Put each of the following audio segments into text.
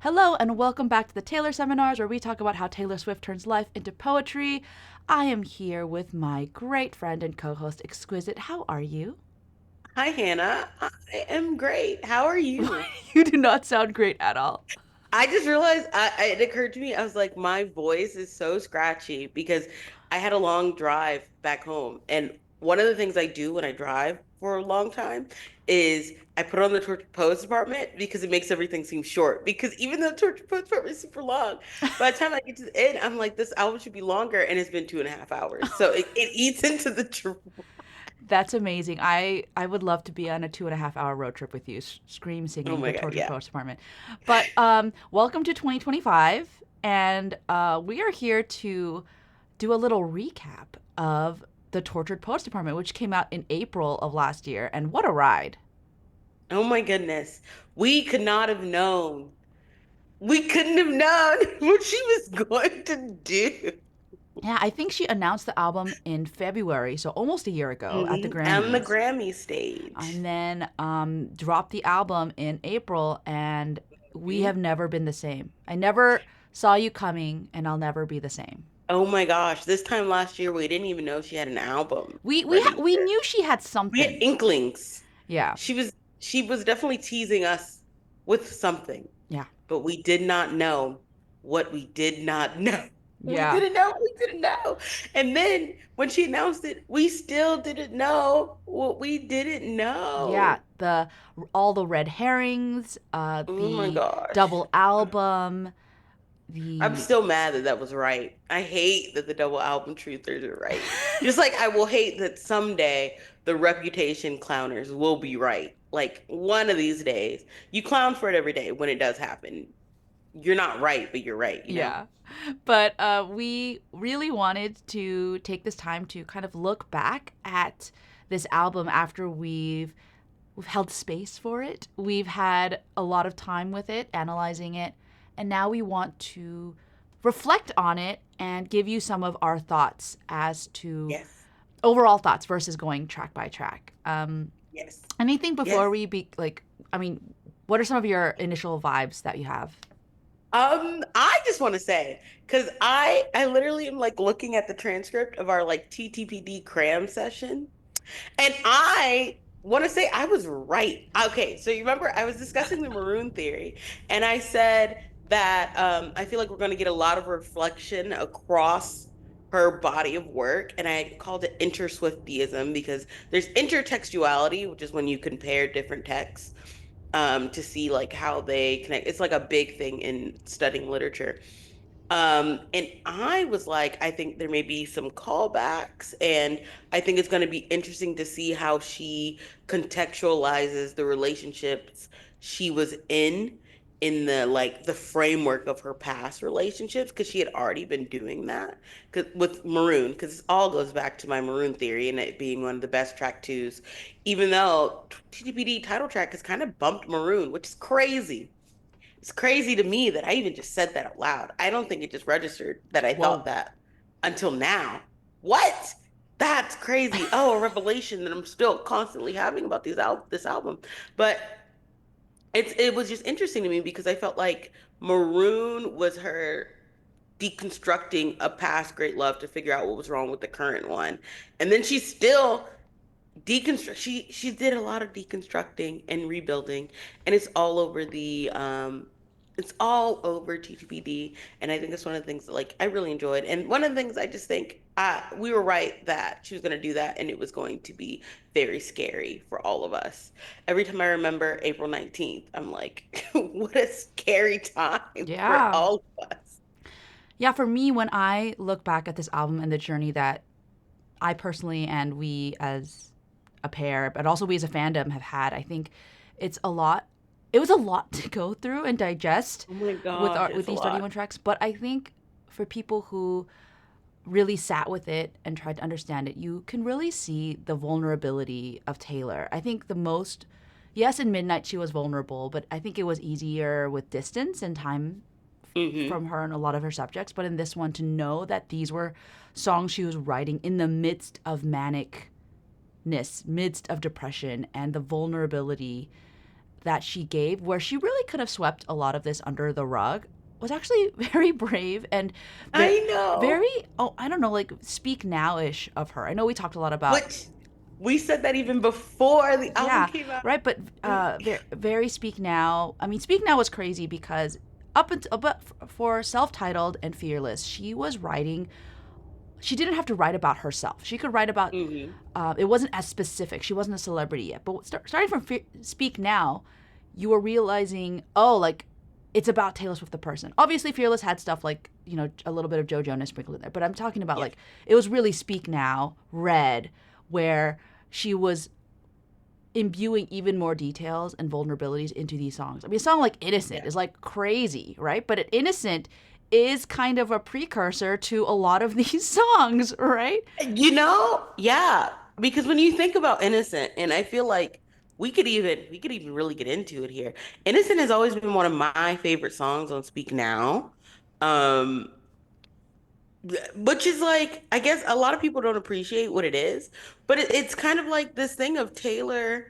Hello, and welcome back to the Taylor Seminars, where we talk about how Taylor Swift turns life into poetry. I am here with my great friend and co host, Exquisite. How are you? Hi, Hannah. I am great. How are you? You do not sound great at all. I just realized it occurred to me, I was like, my voice is so scratchy because I had a long drive back home. And one of the things I do when I drive for a long time is I put on the Torture Pose department because it makes everything seem short. Because even though the Torture Pose department is super long, by the time I get to the end, I'm like, this album should be longer. And it's been 2.5 hours. So it eats into the That's amazing. I would love to be on a 2.5 hour road trip with you, scream oh singing my the God, Tortured yeah. Poets Department. But welcome to 2025, and we are here to do a little recap of the Tortured Poets Department, which came out in April of last year. And what a ride! Oh my goodness. We could not have known. We couldn't have known what she was going to do. Yeah, I think she announced the album in February, so almost a year ago at the On the Grammys, Grammy stage. and then dropped the album in April, and we Mhm. have never been the same. I never saw you coming, and I'll never be the same. Oh my gosh. This time last year, we didn't even know she had an album ready. We knew she had We had something. inklings. Yeah, She was definitely teasing us with something, yeah, but we did not know what we did not know. We yeah, didn't know. We didn't know. And then when she announced it, we still didn't know what we didn't yeah. know. The all the red herrings, Oh my the gosh. double album, I'm the still mad that that was right. I hate that the double album truthers are right. Just like I will hate that someday the reputation clowners will be right. Like one of these days. You clown for it every day when it does happen. You're not right, but you're right, you know? Yeah. But we really wanted to take this time to kind of look back at this album after we've held space for it. We've had a lot of time with it, analyzing it, and now we want to reflect on it and give you some of our thoughts as to Yes. overall thoughts versus going track by track. Yes. Anything before Yes. we be like, I mean, what are some of your initial vibes that you have? I just want to say, because I literally am like looking at the transcript of our like TTPD cram session. And I want to say I was right. Okay, so you remember I was discussing the maroon theory, and I said that I feel like we're going to get a lot of reflection across her body of work, and I called it interswiftism because there's intertextuality, which is when you compare different texts to see like how they connect. It's like a big thing in studying literature. And I was like, I think there may be some callbacks, and I think it's going to be interesting to see how she contextualizes the relationships she was in the like the framework of her past relationships because she had already been doing that 'cause, with Maroon because it all goes back to my Maroon theory and it being one of the best track twos, even though TTPD title track has kind of bumped Maroon, which is crazy. It's crazy to me that I even just said that out loud. I don't think it just registered that I thought Whoa. that until now. What? That's crazy. Oh, a revelation that I'm still constantly having about this album. But it was just interesting to me because I felt like Maroon was her deconstructing a past great love to figure out what was wrong with the current one. And then she still deconstruct she did a lot of deconstructing and rebuilding, and it's all over TTPD, and I think it's one of the things that like I really enjoyed. And one of the things I just think we were right that she was going to do that, and it was going to be very scary for all of us. Every time I remember April 19th, I'm like, what a scary time for Yeah. all of us. Yeah, for me, when I look back at this album and the journey that I personally and we as a pair, but also we as a fandom have had, I think it's a lot. It was a lot to go through and digest Oh my with gosh, our with it's a these 31 lot. tracks. But I think for people who really sat with it and tried to understand it, you can really see the vulnerability of Taylor. I think the most, yes, in Midnight she was vulnerable, but I think it was easier with distance and time Hmm. from her and a lot of her subjects. But in this one, to know that these were songs she was writing in the midst of manicness, midst of depression, and the vulnerability that she gave, where she really could have swept a lot of this under the rug, was actually very brave and very, I know. very, oh, I don't know, like speak now ish of her. I know we talked a lot about, Which we said that even before the album yeah, came out. right, but very, very speak now. I mean, speak now was crazy because up until, but for self-titled and fearless, she was writing, she didn't have to write about herself. She could write about, Hmm. it wasn't as specific. She wasn't a celebrity yet. But starting from Speak Now, you were realizing, oh, like, it's about Taylor Swift the person. Obviously, Fearless had stuff like, you know, a little bit of Joe Jonas sprinkled in there. But I'm talking about, Yeah. like, it was really Speak Now, Red, where she was imbuing even more details and vulnerabilities into these songs. I mean, a song like Innocent Yeah. is like crazy, right? But Innocent is kind of a precursor to a lot of these songs, right? Yeah, because when you think about Innocent, and I feel like we could even really get into it here. Innocent has always been one of my favorite songs on Speak Now. Um, which is like, I guess a lot of people don't appreciate what it is, but it's kind of like this thing of Taylor.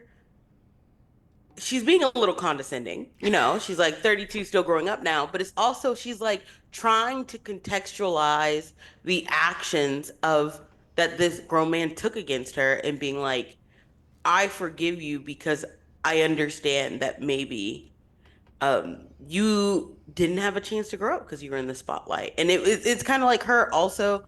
She's being a little condescending, she's like 32, still growing up now, but it's also she's like trying to contextualize the actions of that this grown man took against her and being like, I forgive you because I understand that maybe you didn't have a chance to grow up because you were in the spotlight. And it's kind of like her also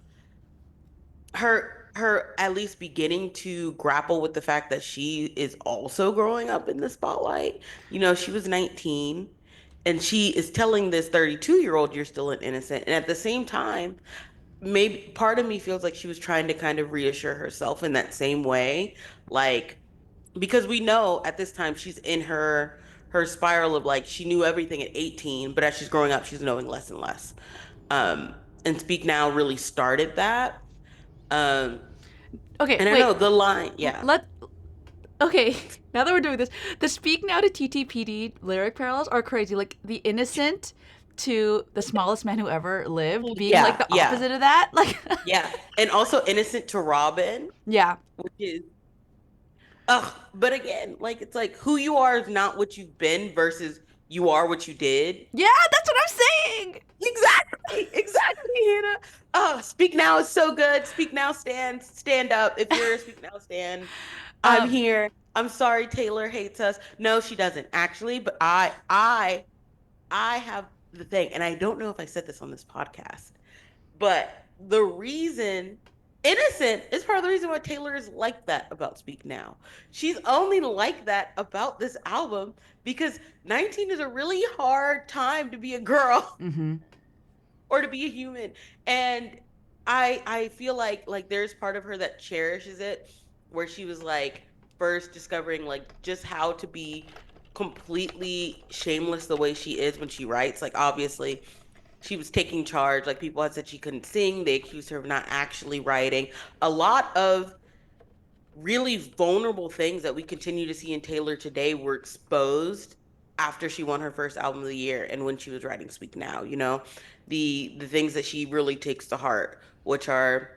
her at least beginning to grapple with the fact that she is also growing up in the spotlight. She was 19 and she is telling this 32-year-old you're still an innocent. And at the same time, maybe part of me feels like she was trying to kind of reassure herself in that same way. Like, because we know at this time she's in her spiral of like she knew everything at 18, but as she's growing up, she's knowing less and less. Um, and Speak Now really started that. Um, Okay, and I wait. know the line, yeah. Let Okay, now that we're doing this, the Speak Now to TTPD lyric parallels are crazy. Like the innocent to the smallest man who ever lived being like Yeah, the yeah, opposite of that. Like, yeah. And also Innocent to Robin, yeah. which is, ugh, but again, like it's like who you are is not what you've been versus you are what you did. Yeah, that's what I'm saying. Exactly, exactly, Hannah. Oh, Speak Now is so good. Speak Now stand up. If you're a Speak Now stand, I'm Um, here. I'm sorry Taylor hates us. No, she doesn't actually, but I have the thing, and I don't know if I said this on this podcast, but the reason Innocent is part of the reason why Taylor is like that about Speak Now. She's only like that about this album because 19 is a really hard time to be a girl mm-hmm. or to be a human. And I feel like there's part of her that cherishes it where she was like first discovering like just how to be completely shameless the way she is when she writes. Like obviously she was taking charge. Like people had said she couldn't sing. They accused her of not actually writing. A lot of really vulnerable things that we continue to see in Taylor today were exposed after she won her first album of the year and when she was writing Speak Now, the things that she really takes to heart, which are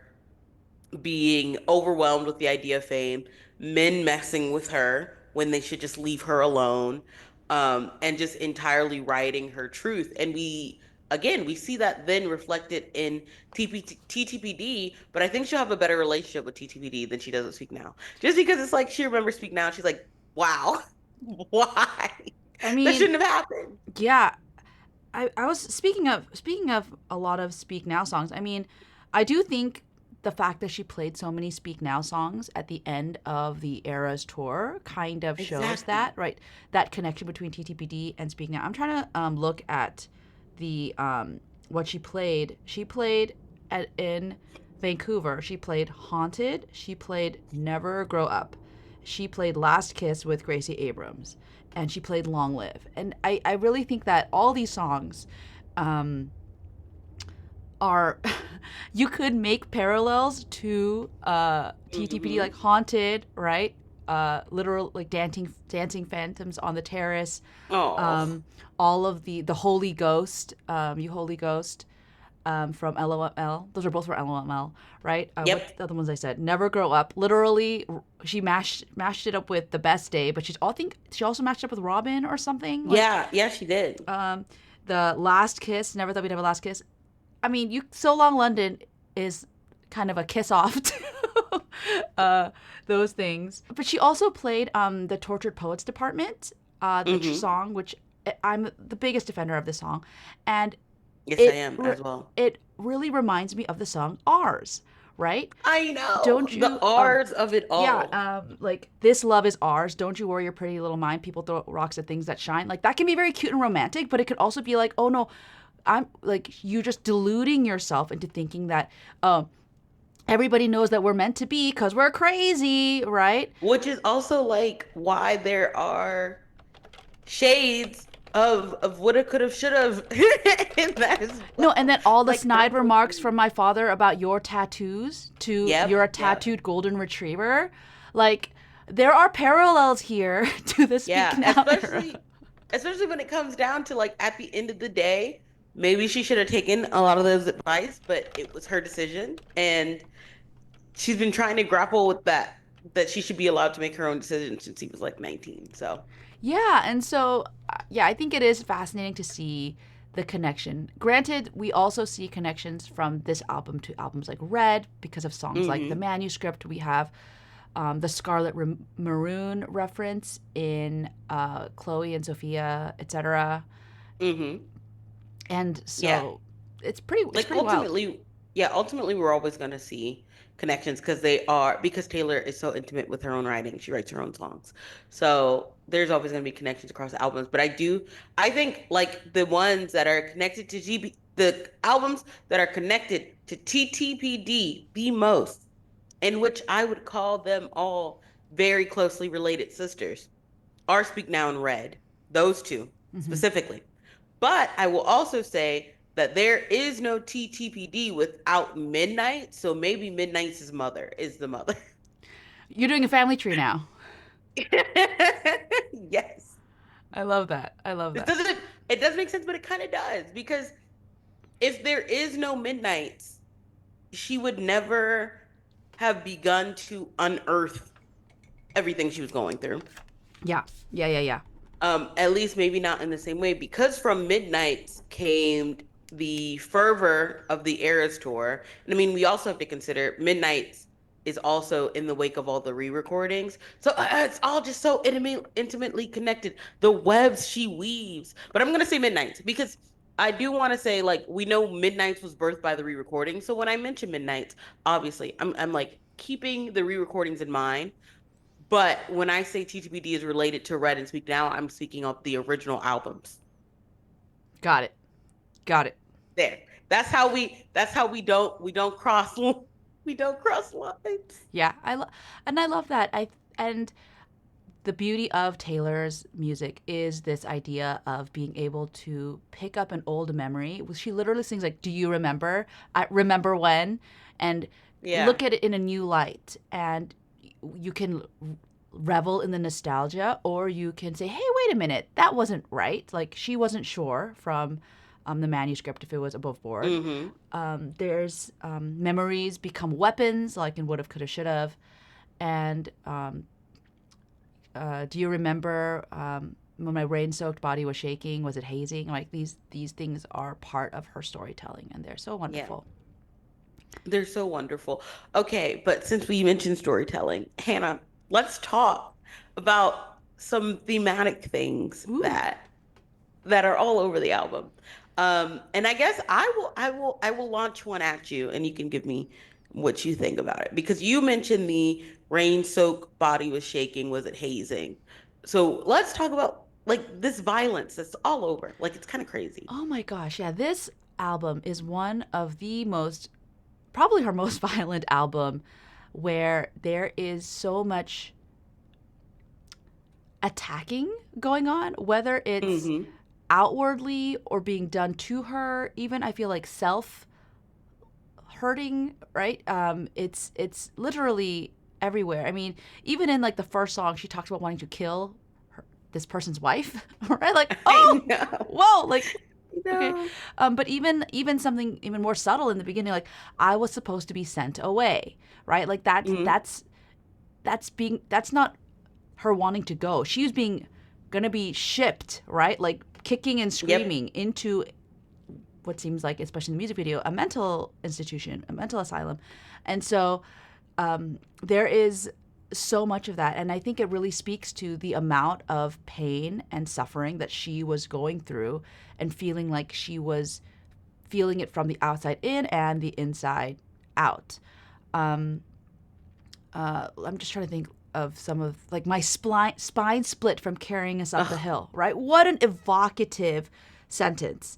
being overwhelmed with the idea of fame, men messing with her when they should just leave her alone, and just entirely writing her truth. And again, we see that then reflected in TTPD, but I think she'll have a better relationship with TTPD than she does with Speak Now. Just because it's like she remembers Speak Now, she's like, wow, why? I That mean, shouldn't have happened. yeah. I was speaking of a lot of Speak Now songs. I mean, I do think the fact that she played so many Speak Now songs at the end of the Eras tour kind of shows that, Exactly. right? That connection between TTPD and Speak Now. I'm trying to look at the what she played. She played in Vancouver. She played Haunted. She played Never Grow Up. She played Last Kiss with Gracie Abrams, and she played Long Live. And I really think that all these songs um, are you could make parallels to TTPD, Hmm. like Haunted, right? Literal like dancing phantoms on the terrace. Oh, Um, all of the Holy Ghost, you Holy Ghost. from LOL. Those are both from LOL, right? What's Yep. the other ones I said? Never Grow Up. Literally, she mashed it up with The Best Day, but I think she also mashed it up with Robin or something. Like, Yeah, yeah, she did. the Last Kiss. Never Thought We'd Have a Last Kiss. I mean, you So Long London is kind of a kiss off to those things. But she also played the Tortured Poets Department, the Hmm. song, which I'm the biggest defender of this song, and Yes, I it am as well. it really reminds me of the song Ours, right? I know Don't the you R's of it yeah, all. like this love is ours. Don't you worry your pretty little mind. People throw rocks at things that shine. Like that can be very cute and romantic, but it could also be like, oh no, I'm like you just deluding yourself into thinking that everybody knows that we're meant to be because we're crazy, right? Which is also like why there are shades of woulda, coulda, shoulda, in that as No, and well. then all the Like I'm snide so remarks agree. from my father about your tattoos to you're a Yep, yep. tattooed golden retriever. Like, there are parallels here to the Speak Yeah, Now era. especially when it comes down to like at the end of the day, maybe she should have taken a lot of those advice, but it was her decision and she's been trying to grapple with that she should be allowed to make her own decisions since he was like 19. So, Yeah, and so, yeah, I think it is fascinating to see the connection. Granted, we also see connections from this album to albums like Red because of songs like The hmm Manuscript. We have the Scarlet Maroon reference in Chloe and Sophia, etc. hmm And Yeah. so it's Like pretty wild. ultimately we're always going to see connections because Taylor is so intimate with her own writing. She writes her own songs. So there's always going to be connections across albums, but I think like the ones that are connected to the albums that are connected to TTPD the most, in which I would call them all very closely related sisters, are Speak Now and Red. Those two Hmm. specifically. But I will also say that there is no TTPD without Midnight. So maybe Midnight's mother is the mother. You're doing a family tree now. Yes. I love that. I love It that. doesn't it does make sense, but it kind of does because if there is no Midnights, she would never have begun to unearth everything she was going through. Yeah. Yeah. Yeah. Yeah. At least maybe not in the same way, because from Midnight came the fervor of the Eras tour. And I mean, we also have to consider Midnight is also in the wake of all the re-recordings. So it's all just so intimately connected. The webs she weaves. But I'm gonna say Midnight because I do want to say like we know Midnight was birthed by the re-recording. So when I mention Midnight, obviously I'm like keeping the re-recordings in mind. But when I say TTPD is related to Red and Speak Now, I'm speaking of the original albums. Got it. Got it. There. That's how we don't cross we don't cross lines. Yeah. And I love that. And the beauty of Taylor's music is this idea of being able to pick up an old memory. She literally sings like, "Do you remember? I remember when?" and Yeah. look at it in a new light. And you can revel in the nostalgia, or you can say, "Hey, wait a minute, that wasn't right." Like she wasn't sure from the manuscript if it was above board. Mm-hmm. There's memories become weapons, like in Would Have, Could Have, Should Have, and do you remember when my rain-soaked body was shaking? Was it hazing? Like these things are part of her storytelling, and they're so Yeah. wonderful. They're so wonderful. Okay, but since we mentioned storytelling, Hannah, let's talk about some thematic things Ooh. that are all over the album. And I guess I will launch one at you and you can give me what you think about it. Because you mentioned the rain-soaked body was shaking, was it hazing? So let's talk about like this violence that's all over. Like it's kind of crazy. Oh my gosh, yeah. This album is one of the most, probably her most violent album, where there is so much attacking going on, whether it's Mm-hmm. outwardly or being done to her. Even I feel like self hurting, right? It's literally everywhere. I mean, even in like the first song, she talks about wanting to kill this person's wife, right? Like, I oh, know. whoa, like. You Okay. know? But even something even more subtle in the beginning, like I was supposed to be sent away, right? Like Hmm. that's not her wanting to go. She was being gonna be shipped, right? Like kicking and Yep. screaming into what seems like, especially in the music video, a mental institution, a mental asylum. And so there is so much of that. And I think it really speaks to the amount of pain and suffering that she was going through and feeling like she was feeling it from the outside in and the inside out. Um, I'm just trying to think of some of like my spine split from carrying us up the Ugh, hill, right? What an evocative sentence.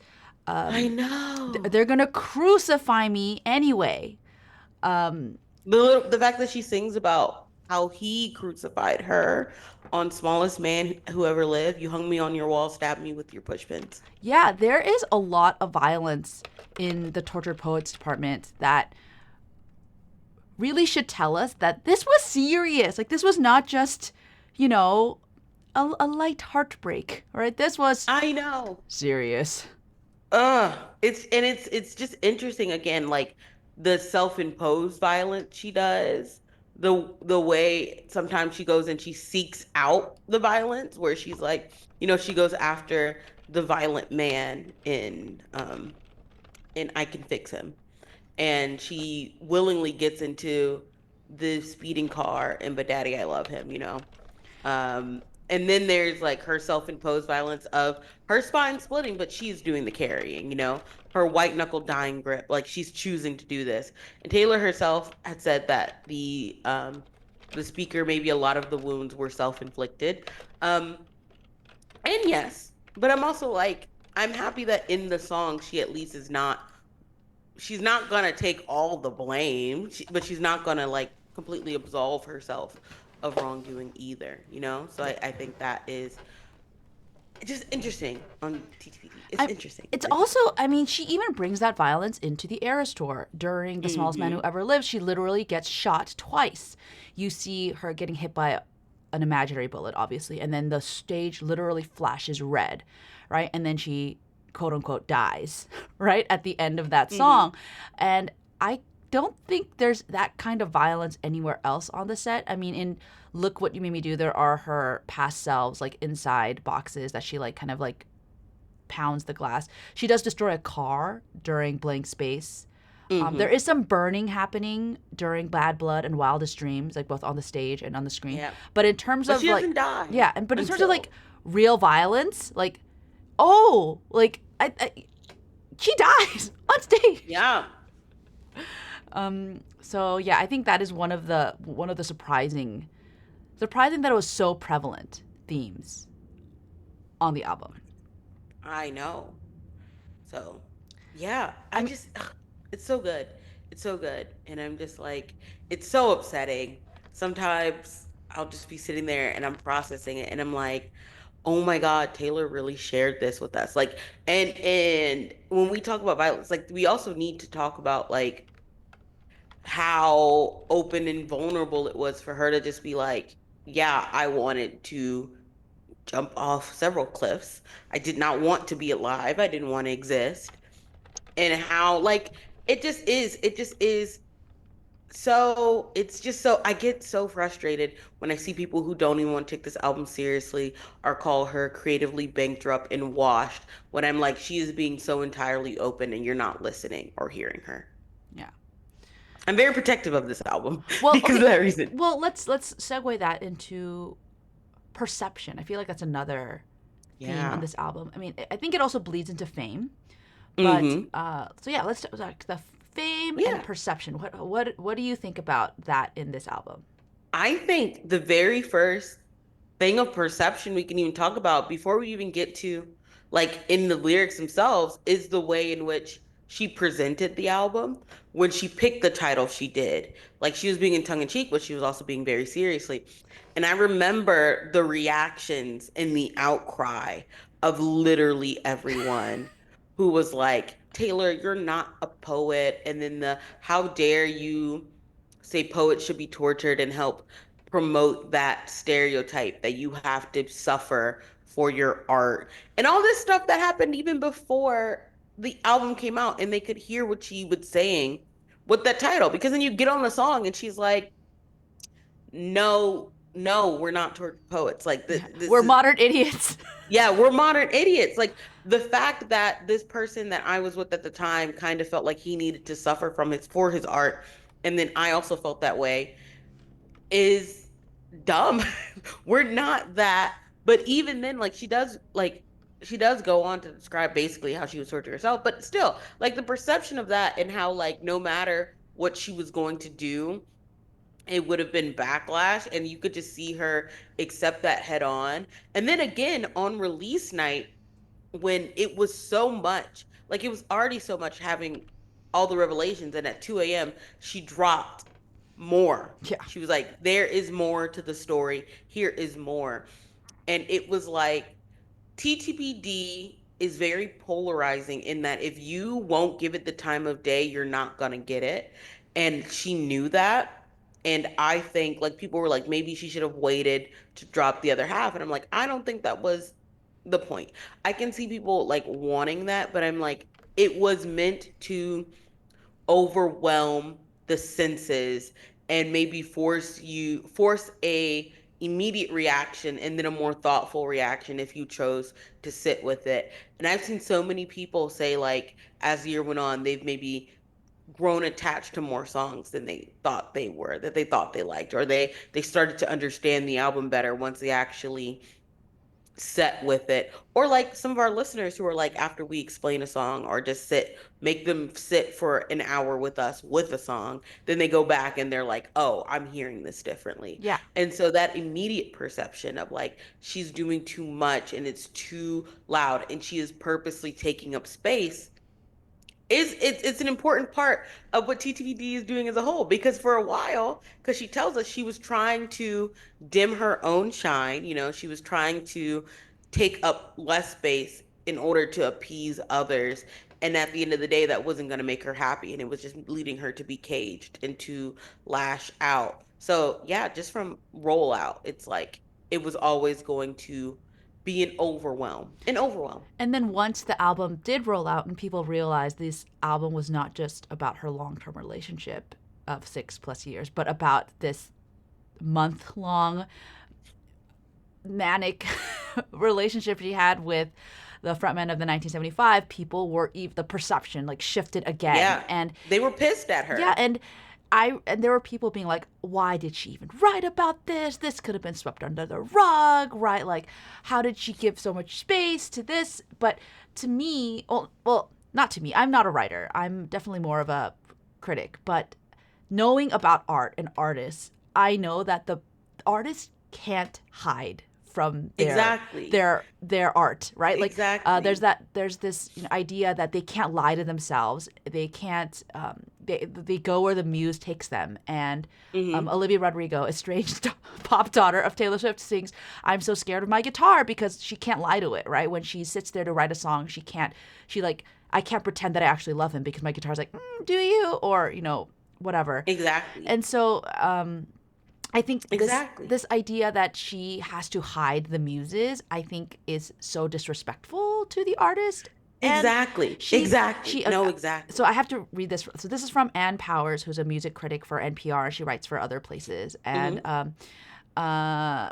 I know. They're gonna crucify me anyway. Um, The fact that she sings about how he crucified her on Smallest Man Who Ever Lived. You hung me on your wall, stabbed me with your pushpins. yeah, there is a lot of violence in the tortured poets department that really should tell us that this was serious. Like this was not just, you know, a light heartbreak, right? This was I know. serious. It's just interesting again, like the self-imposed violence she does, the way sometimes she goes and she seeks out the violence, where she's like, she goes after the violent man in I Can Fix Him. And she willingly gets into the speeding car and But Daddy I Love Him. And then there's like her self-imposed violence of her spine splitting, but she's doing the carrying. Her white knuckle dying grip, like she's choosing to do this. And Taylor herself had said that the speaker, maybe a lot of the wounds were self-inflicted. And yes, but I'm also like, I'm happy that in the song she at least is not she's not gonna take all the blame, but she's not gonna like completely absolve herself of wrongdoing either. So Yeah. I think that is just interesting on TTPD. It's I, interesting. it's It's also, interesting. I mean, she even brings that violence into the Eras tour. During The Smallest Man Who Mm-hmm. Ever Lived, she literally gets shot twice. You see her getting hit by an imaginary bullet, obviously, and then the stage literally flashes red, right? And then she, quote unquote, dies, right? At the end of that Mm-hmm. song. And I don't think there's that kind of violence anywhere else on the set. I mean, in Look What You Made Me Do, there are her past selves, like inside boxes that she, like, kind of like pounds the glass. She does destroy a car during Blank Space. There Mm-hmm. is some burning happening during Bad Blood and Wildest Dreams, like both on the stage and on the screen. Yeah. But in terms But of she like, doesn't die yeah, and but in terms of like until. real violence, like, oh, like she dies on stage. Yeah. So yeah, I think that is one of the surprising that it was so prevalent themes on the album. I know. So, yeah, I I mean, just, ugh, it's so good. It's so good. And I'm just like, it's so upsetting. Sometimes I'll just be sitting there and I'm processing it and I'm like, oh my God, Taylor really shared this with us. Like, and when we talk about violence, like we also need to talk about like how open and vulnerable it was for her to just be like, yeah, I wanted to jump off several cliffs. I did not want to be alive. I didn't want to exist. And how like it just is so it's just so I get so frustrated when I see people who don't even want to take this album seriously or call her creatively bankrupt and washed, when I'm like, she is being so entirely open and you're not listening or hearing her. yeah. I'm very protective of this album Well, because of okay. that reason. Well, let's segue that into perception. I feel like that's another theme on Yeah. this album. I mean, I think it also bleeds into fame, but Mm-hmm. so yeah, let's talk about the fame and Yeah. perception. What do you think about that in this album? I think the very first thing of perception we can even talk about before we even get to like in the lyrics themselves is the way in which she presented the album when she picked the title she did. Like she was being in tongue in cheek, but she was also being very seriously. And I remember the reactions and the outcry of literally everyone who was like, Taylor, you're not a poet. And then the how dare you say poets should be tortured and help promote that stereotype that you have to suffer for your art and all this stuff that happened even before the album came out, and they could hear what she was saying with that title. Because then you get on the song and she's like, no, no, we're not tortured poets. Like Yeah. this We're is, modern idiots. yeah, we're modern idiots. Like the fact that this person that I was with at the time kind of felt like he needed to suffer from his for his art, and then I also felt that way, is dumb. We're not that. But even then, like she does go on to describe basically how she was torturing herself, but still, like the perception of that and how like no matter what she was going to do, it would have been backlash, and you could just see her accept that head on. And then again on release night, when it was so much, like it was already so much having all the revelations, and at 2 a.m. she dropped more. Yeah. She was like, there is more to the story, here is more. And it was like, TTPD is very polarizing in that if you won't give it the time of day, you're not gonna get it. And she knew that. And I think like people were like, maybe she should have waited to drop the other half. And I'm like, I don't think that was the point. I can see people like wanting that, but I'm like, it was meant to overwhelm the senses and maybe force a immediate reaction and then a more thoughtful reaction if you chose to sit with it. And I've seen so many people say like as the year went on, they've maybe grown attached to more songs than they thought they were, that they thought they liked, or they started to understand the album better once they actually set with it. Or like some of our listeners who are like, after we explain a song or just make them sit for an hour with us with a song, then they go back and they're like, oh, I'm hearing this differently. Yeah. And so that immediate perception of like, she's doing too much and it's too loud and she is purposely taking up space is it's an important part of what TTVD is doing as a whole, because for a while, because she tells us she was trying to dim her own shine, she was trying to take up less space in order to appease others, and at the end of the day that wasn't going to make her happy, and it was just leading her to be caged and to lash out. So yeah, just from rollout, it's like it was always going to be an overwhelm. And then once the album did roll out and people realized this album was not just about her long term relationship of 6+ years, but about this month long manic relationship she had with the frontman of the 1975, people were the perception like shifted again. Yeah, And they were pissed at yeah, her. and there were people being like, why did she even write about this? This could have been swept under the rug, right? Like, how did she give so much space to this? But to me, well, not to me. I'm not a writer. I'm definitely more of a critic. But knowing about art and artists, I know that the artists can't hide from Exactly. their art, right? Like Exactly. there's this idea that they can't lie to themselves. They can't they go where the muse takes them. And Hmm. Olivia Rodrigo, estranged pop daughter of Taylor Swift, sings, "I'm so scared of my guitar," because she can't lie to it, right? When she sits there to write a song, she can't. She like, I can't pretend that I actually love him because my guitar's like, do you, or whatever. Exactly. And so I think this Exactly. this idea that she has to hide the muses, I think, is so disrespectful to the artist. And Exactly. she Exactly. she No, so exactly. I have to read this. So this is from Ann Powers, who's a music critic for NPR. She writes for other places, and Hmm. uh,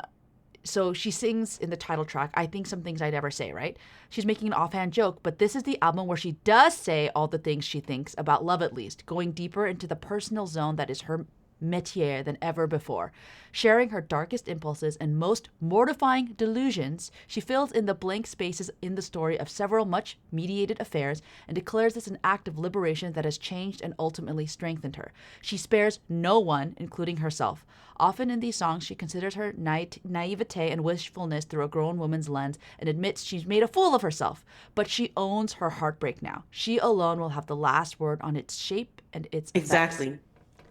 so she sings in the title track, "I think some things I'd never say," right? She's making an offhand joke, but this is the album where she does say all the things she thinks about love, at least, going deeper into the personal zone that is her métier than ever before. Sharing her darkest impulses and most mortifying delusions, she fills in the blank spaces in the story of several much mediated affairs and declares this an act of liberation that has changed and ultimately strengthened her. She spares no one, including herself. Often in these songs, she considers her naivete and wishfulness through a grown woman's lens and admits she's made a fool of herself. But she owns her heartbreak now. She alone will have the last word on its shape and its effects. Exactly.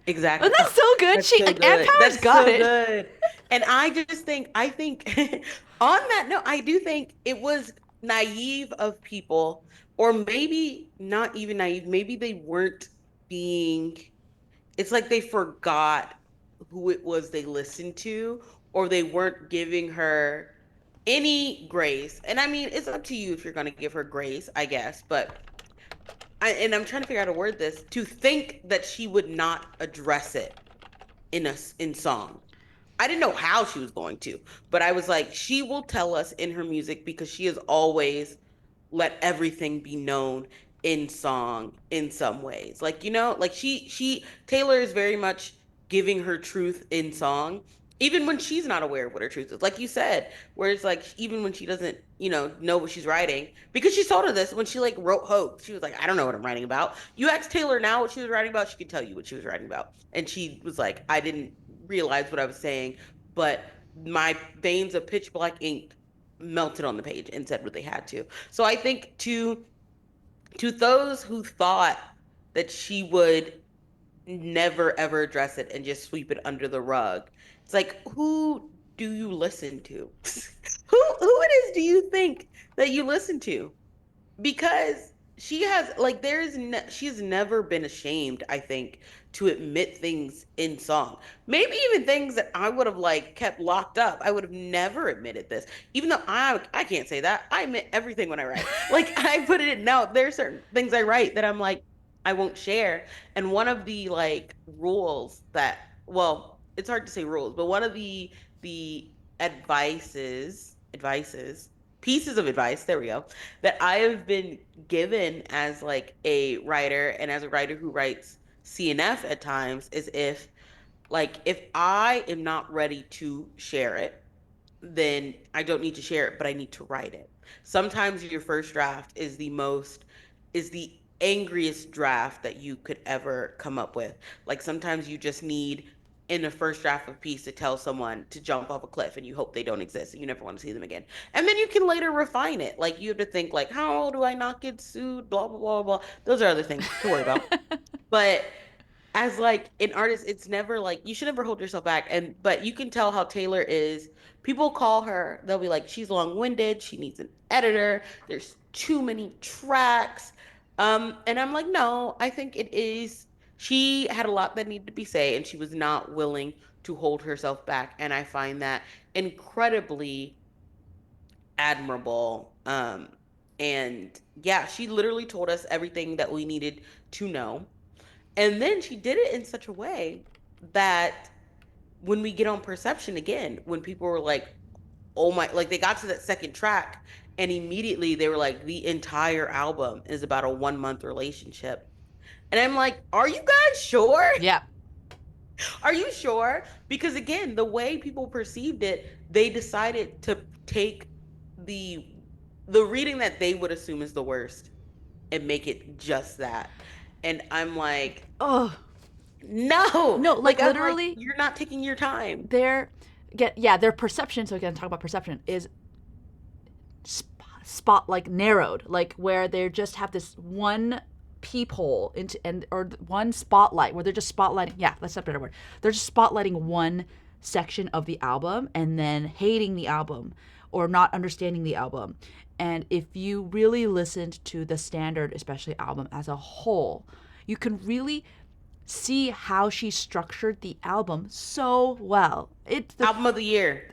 Exactly. Wasn't that Oh, so good? that's She so like Ann good. Powers That's got so it. good. And I think on that note, I do think it was naive of people, or maybe not even naive, maybe they weren't being, it's like they forgot who it was they listened to, or they weren't giving her any grace. And I mean, it's up to you if you're going to give her grace, I guess. But and I'm trying to figure out how to word this, to think that she would not address it in song. I didn't know how she was going to, but I was like, she will tell us in her music because she has always let everything be known in song in some ways. Like, like she Taylor is very much giving her truth in song, even when she's not aware of what her truth is. Like you said, where it's like even when she doesn't, know what she's writing, because she told her this when she like wrote Hope. She was like, I don't know what I'm writing about. You ask Taylor now what she was writing about, she could tell you what she was writing about. And she was like, I didn't realize what I was saying, but my veins of pitch black ink melted on the page and said what they had to. So I think to those who thought that she would never ever address it and just sweep it under the rug, it's like, who do you listen to? Who it is do you think that you listen to? Because she has like she's never been ashamed, I think, to admit things in song, maybe even things that I would have like kept locked up. I would have never admitted this, even though I can't say that I admit everything when I write. Like I put it in. Now there are certain things I write that I'm like, I won't share. And one of the like rules that, well, it's hard to say rules, but one of the advices pieces of advice, there we go, that I have been given as like a writer and as a writer who writes CNF at times is, if I am not ready to share it, then I don't need to share it, but I need to write it. Sometimes your first draft is the angriest draft that you could ever come up with. Like sometimes you just need in the first draft of a piece to tell someone to jump off a cliff and you hope they don't exist and you never want to see them again. And then you can later refine it. Like you have to think like, how do I not get sued? Blah blah blah blah. Those are other things to worry about. But as like an artist, it's never like you should never hold yourself back. And but you can tell how Taylor is. People call her, they'll be like, she's long-winded, she needs an editor, there's too many tracks. And I'm like, no, I think it is. She had a lot that needed to be said, and she was not willing to hold herself back. And I find that incredibly admirable. And yeah, she literally told us everything that we needed to know. And then she did it in such a way that when we get on perception again, when people were like, oh my, like they got to that second track and immediately they were like, the entire album is about a 1 month relationship. And I'm like, are you guys sure? Yeah. Are you sure? Because again, the way people perceived it, they decided to take the the reading that they would assume is the worst and make it just that. And I'm like, Oh, no, no, like like I'm like, literally you're not taking your time. their their perception, so again talk about perception, is spot like narrowed, like where they just have this one peephole into and or one spotlight where they're just spotlighting, yeah, that's a better word, they're just spotlighting one section of the album and then hating the album or not understanding the album. And if you really listened to the standard, especially album as a whole, you can really see how she structured the album so well. It's the Album of the year.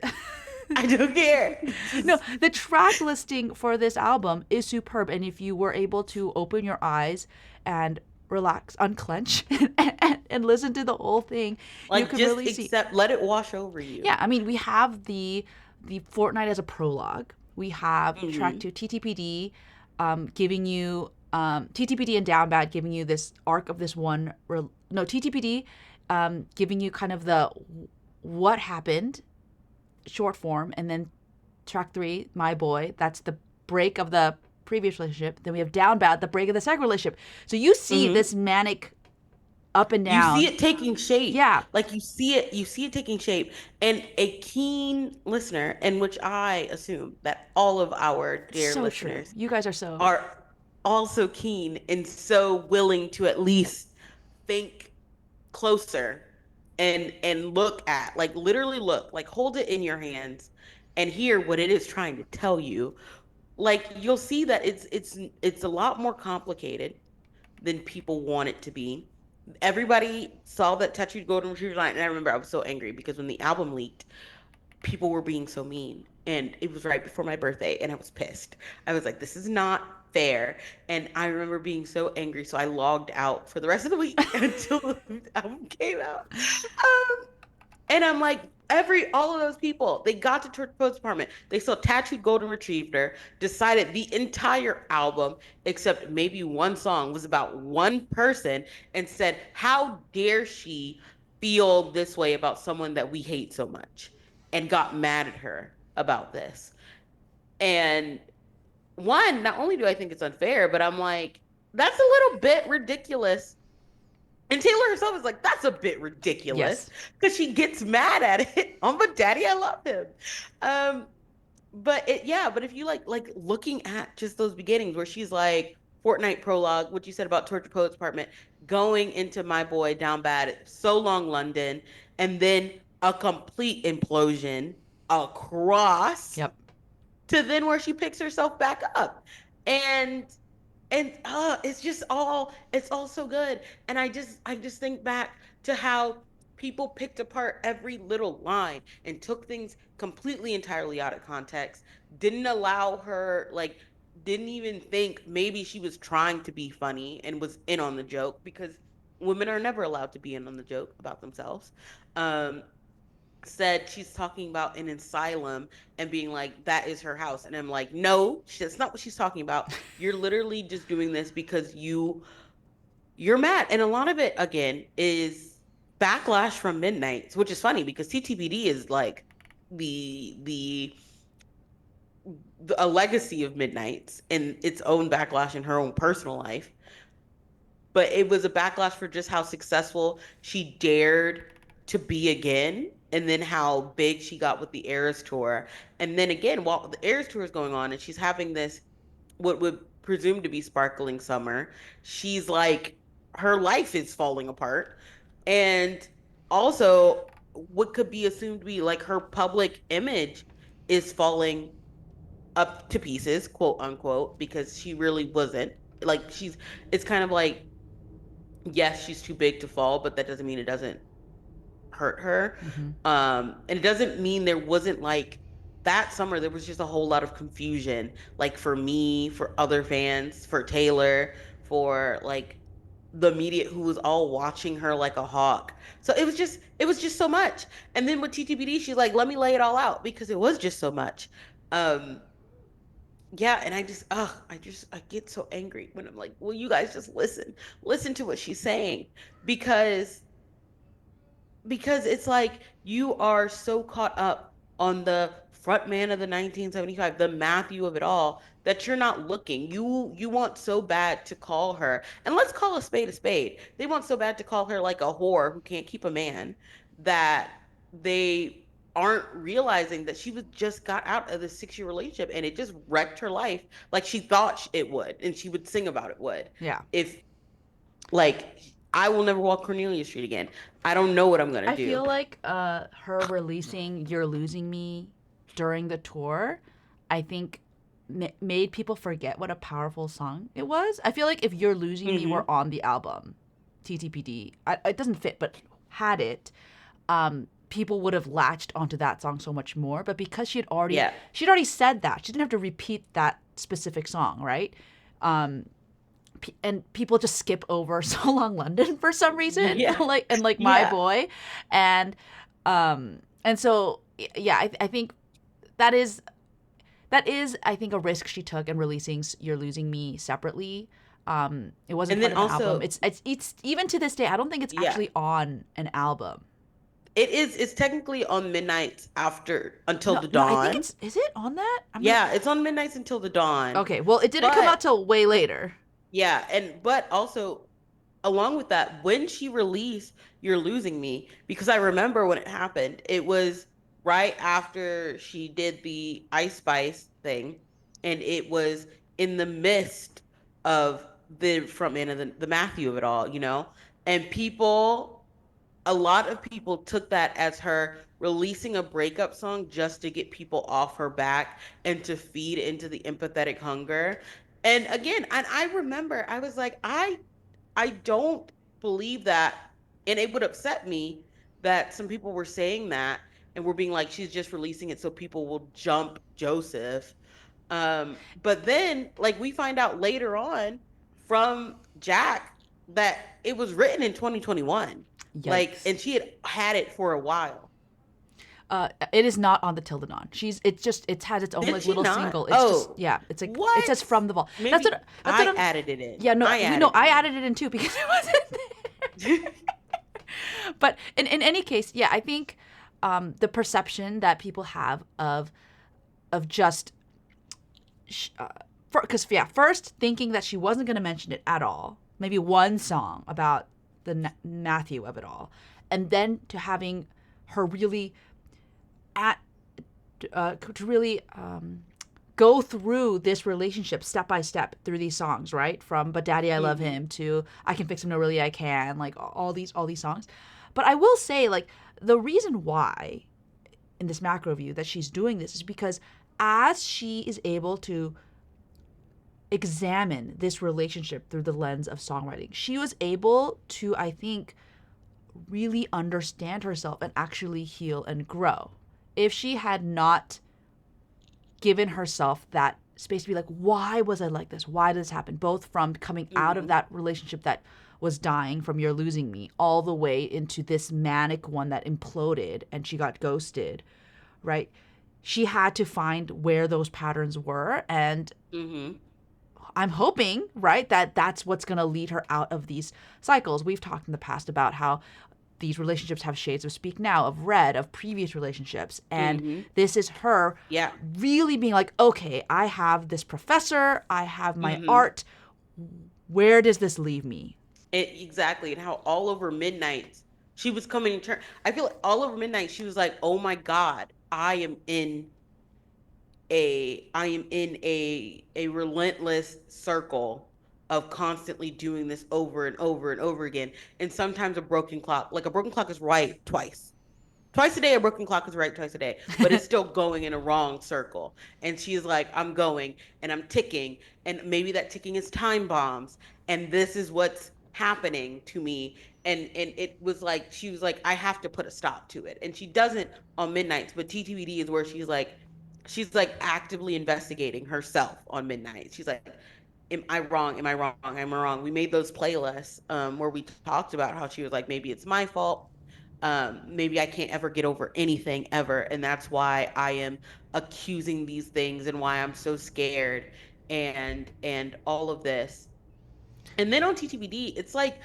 I don't care. no, the track listing for this album is superb. And if you were able to open your eyes and relax, unclench, and listen to the whole thing, you Like can just really see. accept, let it wash over you. Yeah, I mean, we have the Fortnite as a prologue. We have track Hmm. two TTPD, giving you TTPD and Down Bad giving you this arc of this one. No, TTPD, giving you kind of the what happened short form, and then track three, My Boy, that's the break of the previous relationship. Then we have Down Bad, the break of the second relationship. So you see Hmm. this manic up and You see down. it taking shape. Yeah, Like you see it taking shape. And a keen listener, in which I assume that all of our it's dear so true. listeners You guys are so. are also keen and so willing to at least think closer and look at, like literally look, like hold it in your hands and hear what it is trying to tell you. Like you'll see that it's a lot more complicated than people want it to be. Everybody saw that Tattooed Golden Retriever line, and I remember I was so angry because when the album leaked, people were being so mean. And it was right before my birthday, and I was pissed. I was like, this is not fair. And I remember being so angry. So I logged out for the rest of the week until the album came out. And I'm like, all of those people, they got to Church Post Department. They saw Tattooed Golden Retriever, decided the entire album, except maybe one song, was about one person, and said, how dare she feel this way about someone that we hate so much? And got mad at her about this. And one, not only do I think it's unfair, but I'm like, that's a little bit ridiculous. And Taylor herself is like, that's a bit ridiculous Yes. because she gets mad at it. Oh, but daddy, I love him. Um, but if you like looking at just those beginnings where she's like, Fortnite prologue, what you said about Torture Poets Department, going into My Boy Down Bad, So Long London, and then a complete implosion across Yep. to then where she picks herself back up. And it's all so good. And I just think back to how people picked apart every little line and took things completely entirely out of context, didn't allow her, like, didn't even think maybe she was trying to be funny and was in on the joke, because women are never allowed to be in on the joke about themselves. um Said she's talking about an asylum and being like, that is her house. And I'm like, no, that's not what she's talking about. You're literally just doing this because you're mad. And a lot of it, again, is backlash from Midnights, which is funny because TTPD is like the the a legacy of Midnights and its own backlash in her own personal life. But it was a backlash for just how successful she dared to be again, and then how big she got with the Eras tour. And then again, while the Eras tour is going on and she's having this what would presume to be sparkling summer, she's like, her life is falling apart. And also what could be assumed to be like her public image is falling up to pieces, quote unquote, because she really wasn't. Like, it's kind of like, yes, she's too big to fall, but that doesn't mean it doesn't hurt her. Mm-hmm. And it doesn't mean there wasn't, like, that summer there was just a whole lot of confusion, like for me, for other fans, for Taylor, for like the media who was all watching her like a hawk. So it was just so much. And then with TTBD, she's like, let me lay it all out because it was just so much. Um, yeah, and I get so angry when I'm like, well, you guys just listen to what she's saying, because it's like you are so caught up on the front man of the 1975, the Matthew of it all, that you're not looking. You want so bad to call her, and let's call a spade a spade. They want so bad to call her like a whore who can't keep a man, that they aren't realizing that she was just got out of the 6 year relationship and it just wrecked her life, like she thought it would, and she would sing about it would. Yeah. If, like, I will never walk Cornelia Street again. I don't know what I'm gonna I do. feel like her releasing "You're Losing Me" during the tour, I think made people forget what a powerful song it was. I feel like if "You're Losing Me" Hmm. were on the album, TTPD, it doesn't fit, but had it, people would have latched onto that song so much more. But because Yeah. she'd already said that, she didn't have to repeat that specific song, right? Um, and people just skip over "So Long London" for some reason, Yeah. like "My Yeah. Boy," and so yeah, I think that is I think a risk she took in releasing "You're Losing Me" separately. It wasn't And part then of an album. also, It's even to this day, I don't think it's yeah, actually on an album. it's technically on Midnights after Until No, the no, I think Dawn. it's is it on that? I'm not. Yeah, it's on Midnights Until the Dawn. Okay, well, it didn't come But out till way later. yeah, but also along with that, when she released You're Losing Me, because I remember when it happened, it was right after she did the Ice Spice thing, and it was in the midst of the front man of the Matthew of it all, and a lot of people took that as her releasing a breakup song just to get people off her back and to feed into the empathetic hunger. And again, and I remember I was like, I don't believe that. And it would upset me that some people were saying that. and we're being like, she's just releasing it so people will jump Joseph. But then like we find out later on from Jack that it was written in 2021. Like, Yikes. and she had it for a while. It is not on the Till the Dawn. It has its own Did like she little not? single. It's just Oh, yeah. It's like it what? says from the vault. Maybe That's what I I'm. added it in. Yeah, no, I we know added I it added it in too because it wasn't there. in. But in any case, yeah, I think the perception that people have of just because yeah, first thinking that she wasn't going to mention it at all, maybe one song about the Matthew of it all, and then to having her really at to really go through this relationship step by step through these songs, right? From "But Daddy, I Love Hmm. Him" to "I Can Fix Him, No Really I Can," like all these songs. But I will say, like the reason why in this macro view that she's doing this is because as she is able to examine this relationship through the lens of songwriting, she was able to, I think, really understand herself and actually heal and grow. If she had not given herself that space to be like, why was I like this? Why did this happen? Both from coming out of Hmm. that relationship that was dying from "You're Losing Me" all the way into this manic one that imploded and she got ghosted, right? She had to find where those patterns were. And Hmm. I'm hoping, right, that that's what's going to lead her out of these cycles. We've talked in the past about how these relationships have shades of Speak Now, of Red, of previous relationships. And Hmm. this is her Yeah. really being like, okay, I have this professor, I have my Hmm. art. Where does this leave me? Exactly. And how all over midnight she was coming to turn. I feel like all over midnight she was like, "Oh my God, I am in a relentless circle of constantly doing this over and over and over again. And sometimes a broken clock is right twice. Twice a day, a broken clock is right twice a day, but it's still going in a wrong circle." And she's like, "I'm going and I'm ticking, and maybe that ticking is time bombs, and this is what's happening to me." And it was like she was like, "I have to put a stop to it." And she doesn't on midnights, but TTVD is where she's like actively investigating herself on midnight. She's like, am I wrong? Am I wrong? Am I wrong? We made those playlists where we talked about how she was like, maybe it's my fault. Maybe I can't ever get over anything ever. And that's why I am accusing these things and why I'm so scared and all of this. And then on TTBD, it's like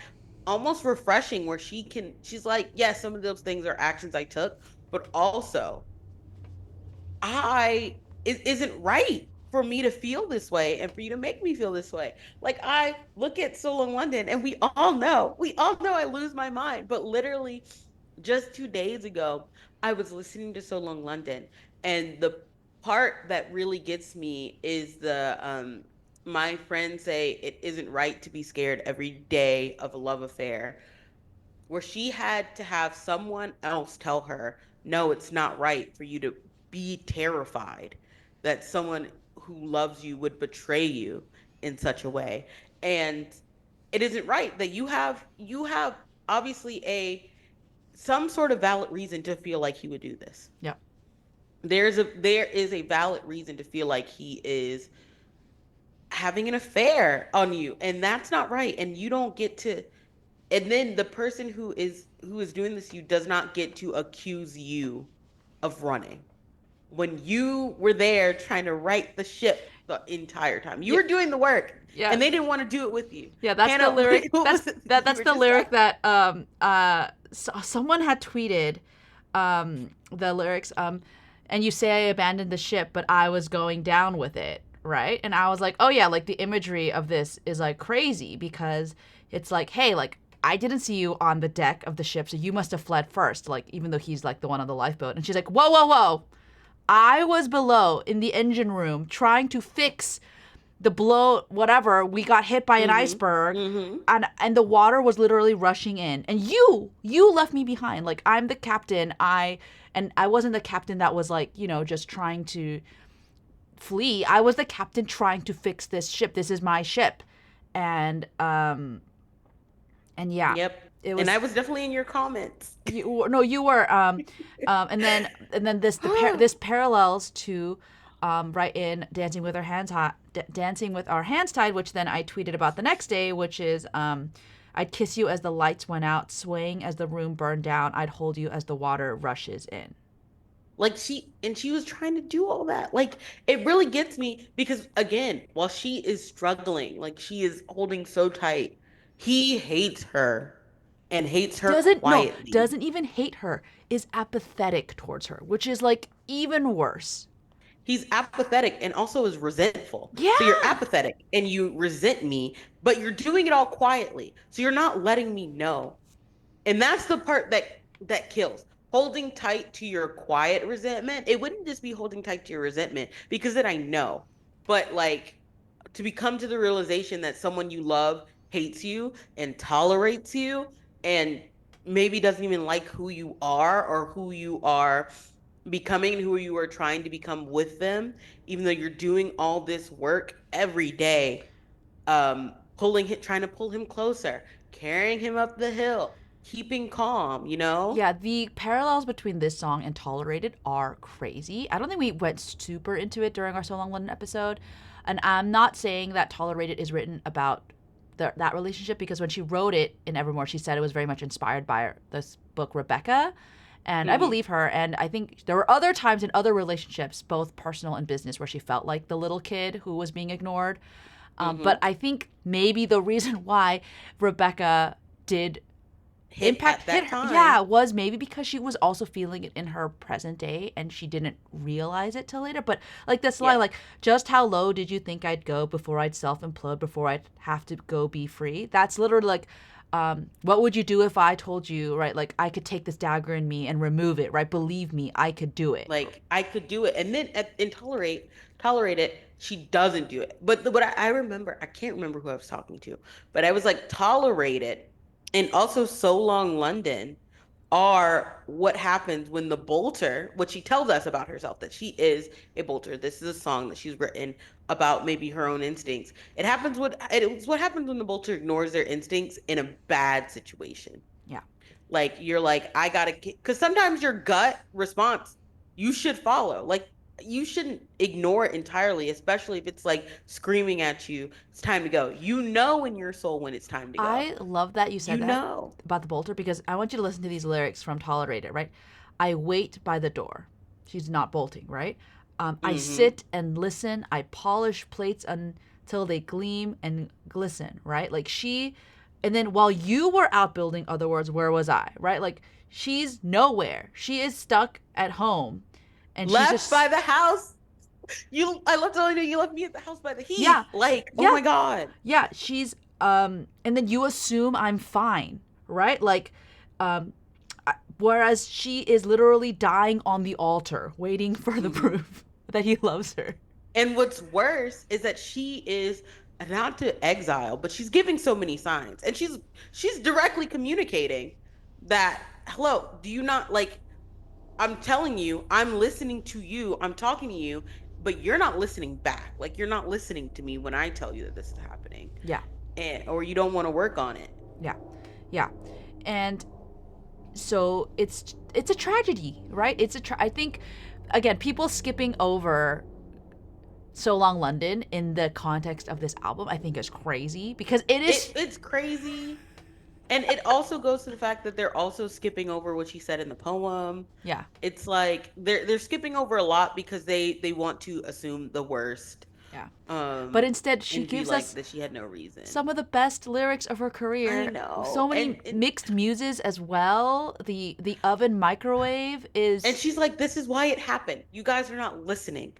almost refreshing where she's like, yes, some of those things are actions I took, but also it isn't right for me to feel this way and for you to make me feel this way. Like I look at Soul in London and we all know I lose my mind. But literally just 2 days ago, I was listening to So Long London, and the part that really gets me is the my friends say it isn't right to be scared every day of a love affair, where she had to have someone else tell her, no, it's not right for you to be terrified that someone who loves you would betray you in such a way. And it isn't right that you have obviously a some sort of valid reason to feel like he would do this. Yeah. There is a valid reason to feel like he is having an affair on you, and that's not right. And you don't get to, and then the person who is doing this to you does not get to accuse you of running when you were there trying to right the ship the entire time. You Yeah. were doing the work Yeah. and they didn't want to do it with you. Yeah, that's the Hannah, lyric. what was it that you That's were the just lyric talking? that someone had tweeted the lyrics and you say I abandoned the ship but I was going down with it, right? And I was like, "Oh yeah, like the imagery of this is like crazy because it's like, hey, like I didn't see you on the deck of the ship, so you must have fled first, like even though he's like the one on the lifeboat." And she's like, "Whoa, whoa, whoa. I was below in the engine room trying to fix the blow whatever. We got hit by an Mm-hmm. iceberg Mm-hmm. and the water was literally rushing in. And you left me behind. Like I'm the captain. I wasn't the captain that was like, just trying to flee. I was the captain trying to fix this ship. This is my ship." And yeah. Yep. it And was I was definitely in your comments. no, you were and then this parallels to right in dancing with our hands tied, which then I tweeted about the next day, which is I'd kiss you as the lights went out, swaying as the room burned down. I'd hold you as the water rushes in. Like she was trying to do all that. Like it really gets me because again, while she is struggling, like she is holding so tight, he hates her and hates her quietly. Doesn't even hate her, is apathetic towards her, which is like even worse. He's apathetic and also is resentful. So you're Yeah. apathetic and you resent me, but you're doing it all quietly. So you're not letting me know. And that's the part that kills. Holding tight to your quiet resentment. It wouldn't just be holding tight to your resentment because then I know. But like to become to the realization that someone you love hates you and tolerates you and maybe doesn't even like who you are or who you are becoming, who you are trying to become with them, even though you're doing all this work every day, trying to pull him closer, carrying him up the hill, keeping calm, you know? Yeah, the parallels between this song and Tolerated are crazy. I don't think we went super into it during our So Long London episode. And I'm not saying that Tolerated is written about that relationship, because when she wrote it in Evermore, she said it was very much inspired by this book, Rebecca. And I Mm-hmm. believe her. And I think there were other times in other relationships, both personal and business, where she felt like the little kid who was being ignored. But Mm-hmm. I think maybe the reason why Rebecca did Hit impact at hit that her, yeah, time. was maybe because she was also feeling it in her present day and she didn't realize it till later. But like this line, Yeah. like, just how low did you think I'd go before I'd self implode, before I'd have to go be free? That's literally like, what would you do if I told you, right, like I could take this dagger in me and remove it, right? Believe me, I could do it. Like I could do it. And then tolerate it, she doesn't do it. But what I remember, I can't remember who I was talking to, but I was like, tolerate it. And also So Long London are what happens when the bolter, what she tells us about herself, that she is a bolter. This is a song that she's written about maybe her own instincts. It's what happens when the bolter ignores their instincts in a bad situation. Yeah. Like you're like, I gotta, because sometimes your gut response you should follow. Like you shouldn't ignore it entirely, especially if it's like screaming at you, it's time to go. You know in your soul when it's time to go. I love that you said You that know. about the bolter, because I want you to listen to these lyrics from Tolerate It, right? I wait by the door. She's not bolting, right? I Mm-hmm. sit and listen. I polish plates until they gleam and glisten, right? Like she, and then while you were out building, other words, where was I, right? Like she's nowhere. She is stuck at home and she's Left by just, the house. I love telling you, you left me at the house by the yeah, heath. Like, oh yeah, my God. yeah. She's, and then you assume I'm fine, right? Like, um, whereas she is literally dying on the altar, waiting for the Mm-hmm. proof that he loves her. And what's worse is that she is not to exile, but she's giving so many signs. And she's directly communicating that, hello, do you not like I'm telling you, I'm listening to you, I'm talking to you, but you're not listening back. Like you're not listening to me when I tell you that this is happening. Yeah, And or you don't want to work on it. yeah, yeah, and so it's a tragedy, right? I think, again, people skipping over So Long London in the context of this album, I think is crazy, because it is, It's crazy. And it also goes to the fact that they're also skipping over what she said in the poem. yeah, It's like they're skipping over a lot because they want to assume the worst, yeah. But um, instead, she and be gives like us that she had no reason. some of the best lyrics of her I career. So know, many mixed muses as well. The oven microwave and is, she's like, this is why it happened. You guys are not listening.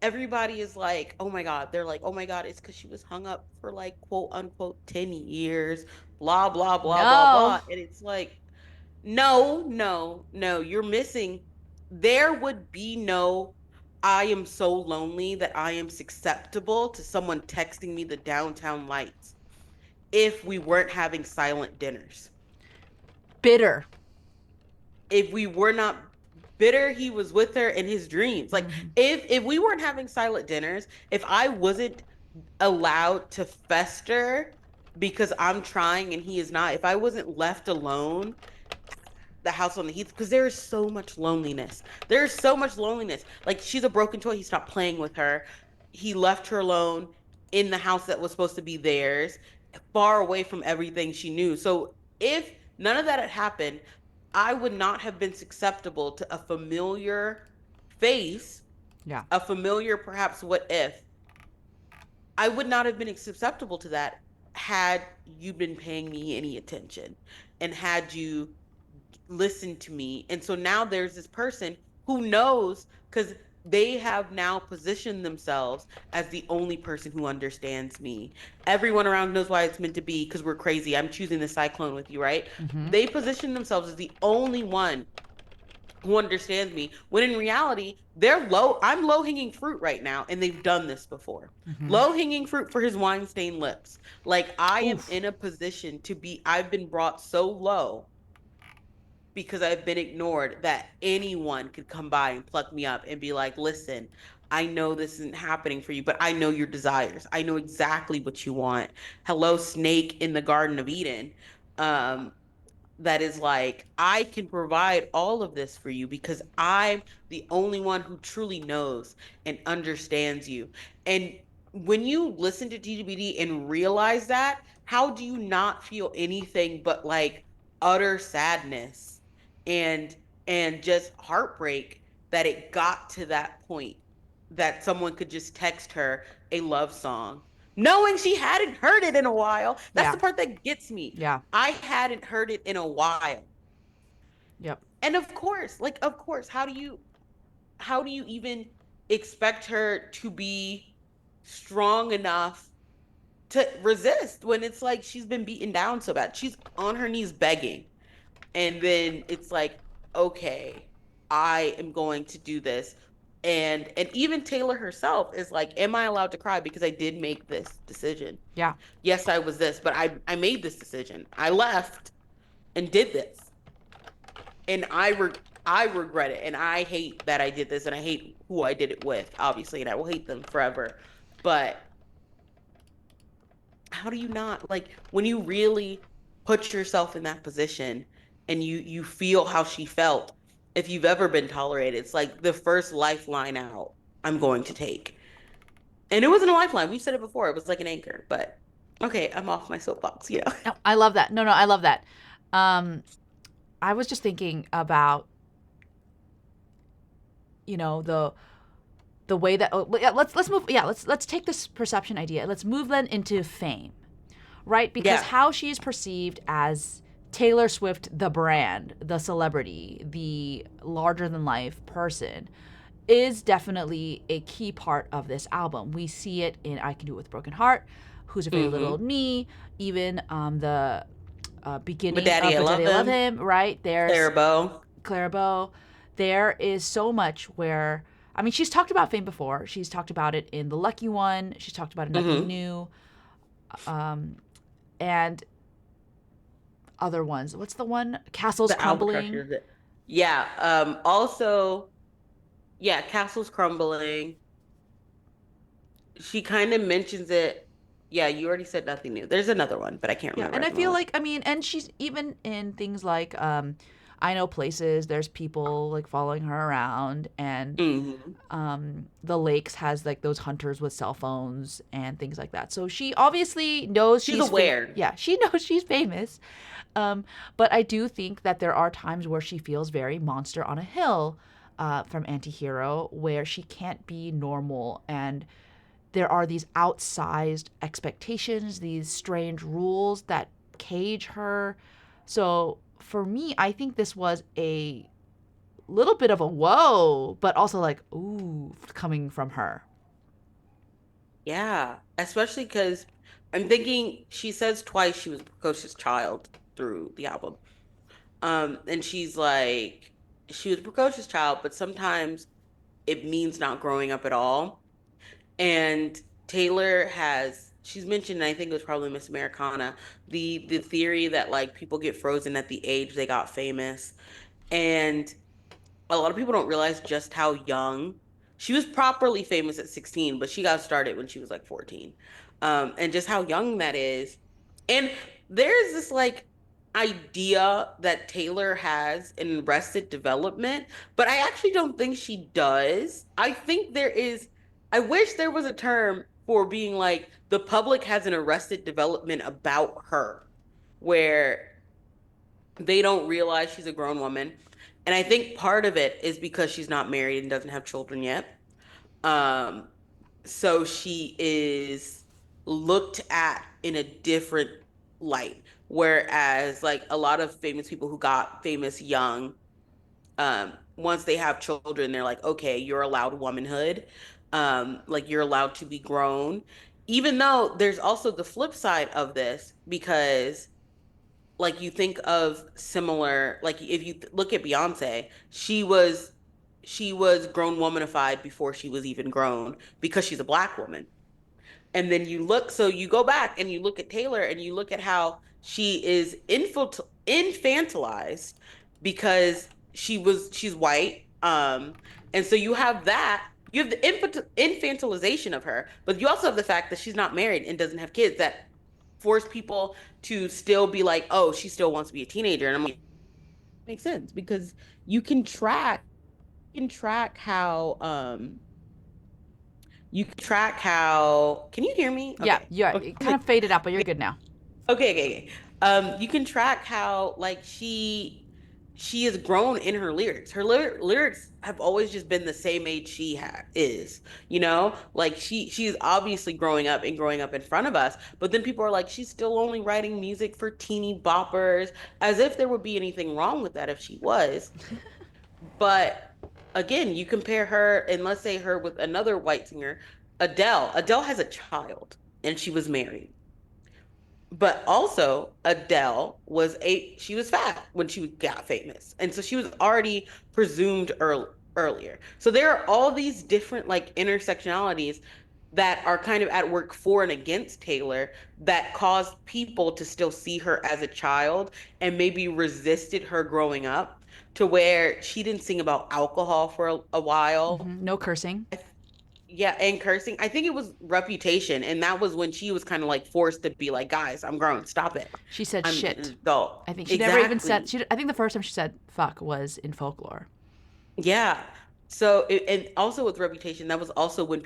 Everybody is like, oh my God. They're like, oh my God, it's because she was hung up for like quote unquote 10 years, blah, blah, blah, blah, no. blah. And it's like, no, no, no, you're missing. There would be no, I am so lonely that I am susceptible to someone texting me the downtown lights if we weren't having silent dinners. Bitter. If we were not bitter, he was with her in his dreams. Like Hmm. if we weren't having silent dinners, if I wasn't allowed to fester because I'm trying and he is not. If I wasn't left alone, the house on the heath, because there is so much loneliness. There is so much loneliness. Like she's a broken toy. He stopped playing with her. He left her alone in the house that was supposed to be theirs, far away from everything she knew. So if none of that had happened, I would not have been susceptible to a familiar face, Yeah. a familiar perhaps what if. I would not have been susceptible to that had you been paying me any attention and had you listen to me. And so now there's this person who knows because they have now positioned themselves as the only person who understands me. Everyone around knows why it's meant to be because we're crazy. I'm choosing the cyclone with you, right? Mm-hmm. They position themselves as the only one who understands me when in reality I'm low hanging fruit right now and they've done this before. Mm-hmm. Low hanging fruit for his wine stained lips. Like I am Oof. in a position to be I've been brought so low because I've been ignored that anyone could come by and pluck me up and be like, listen, I know this isn't happening for you, but I know your desires. I know exactly what you want. Hello, snake in the Garden of Eden. Um, that is like, I can provide all of this for you because I'm the only one who truly knows and understands you. And when you listen to TGBD and realize that, how do you not feel anything but like utter sadness and just heartbreak that it got to that point that someone could just text her a love song knowing she hadn't heard it in a while. That's Yeah. the part that gets me. Yeah. I hadn't heard it in a while. Yep. And of course, like of course, how do you even expect her to be strong enough to resist when it's like she's been beaten down so bad? She's on her knees begging. And then it's like, okay, I am going to do this. And even Taylor herself is like, am I allowed to cry because I did make this decision? Yeah. Yes, I was this, but I made this decision. I left and did this. And I regret it and I hate that I did this and I hate who I did it with, obviously, and I will hate them forever. But how do you not like when you really put yourself in that position and you feel how she felt if you've ever been tolerated, it's like the first lifeline out I'm going to take. And it wasn't a lifeline. We've said it before. It was like an anchor, but okay, I'm off my soapbox, you know. No, I love that. No, no, I love that. Um, I was just thinking about, the way that, yeah, let's move, yeah, let's take this perception idea. Let's move then into fame, right? Because Yeah. how she is perceived as Taylor Swift, the brand, the celebrity, the larger than life person, is definitely a key part of this album. We see it in I Can Do It With a Broken Heart, Who's a Very Little Mm-hmm. Old Me, even the But beginning Daddy, of I But love Daddy I Love him. Him, right? There's Clairbeau. Clairbeau. There is so much where, I mean, she's talked about fame before. She's talked about it in The Lucky One. She's talked about it in Nothing Mm-hmm. New. And other ones. What's the one? Castles The Crumbling. Albatross. Yeah. Also, yeah, Castle's crumbling. She kind of mentions it. Yeah, you already said nothing new. There's another one, but I can't Yeah, remember and at I the feel moment. like, I mean, and she's even in things like I Know Places, there's people like following her around, and Hmm. the lakes has like those hunters with cell phones and things like that. So she obviously knows She's she's aware. yeah, she knows she's famous. But I do think that there are times where she feels very monster on a hill, from Antihero, where she can't be normal, and there are these outsized expectations, these strange rules that cage her. So for me, I think this was a little bit of a whoa, but also like, ooh, coming from her. Yeah, especially because I'm thinking she says twice she was a precocious child through the album. And she's like, she was a precocious child, but sometimes it means not growing up at all. And Taylor has she's mentioned, and I think it was probably Miss Americana, the theory that like people get frozen at the age they got famous. And a lot of people don't realize just how young she was properly famous at 16, but she got started when she was like 14. And just how young that is. And there's this like idea that Taylor has in Arrested Development, but I actually don't think she does. I think I wish there was a term for being like the public has an Arrested Development about her, where they don't realize she's a grown woman. And I think part of it is because she's not married and doesn't have children yet. Um, so she is looked at in a different light. Whereas, like a lot of famous people who got famous young, once they have children, they're like, okay, you're allowed womanhood. Like you're allowed to be grown. Even though there's also the flip side of this, because like you think of similar, like if you look at Beyonce, she was grown womanified before she was even grown because she's a black woman. And then so you go back and you look at Taylor and you look at how she is infantilized because she's white. And so you have the infantilization of her, but you also have the fact that she's not married and doesn't have kids that force people to still be like, oh, she still wants to be a teenager. And I'm like, makes sense because you can track how can you hear me? Yeah, Okay. yeah. It kind Okay. of faded out, but you're good now. Okay, okay, okay. You can track how like she has grown in her lyrics. Her lyrics have always just been the same age is. Like she's obviously growing up in front of us. But then people are like, she's still only writing music for teeny boppers, as if there would be anything wrong with that if she was. But again, you compare her and let's say her with another white singer, Adele. Adele has a child and she was married. But also, she was fat when she got famous. And so she was already presumed earlier. So there are all these different like intersectionalities that are kind of at work for and against Taylor that caused people to still see her as a child and maybe resisted her growing up to where she didn't sing about alcohol for a while. No cursing. Yeah, and cursing. I think it was Reputation, and that was when she was kind of like forced to be like, "Guys, I'm grown. Stop it. She said I'm an shit. adult." I think she never even said. Exactly. I think the first time she said fuck was in Folklore. Yeah. And also with Reputation, that was also when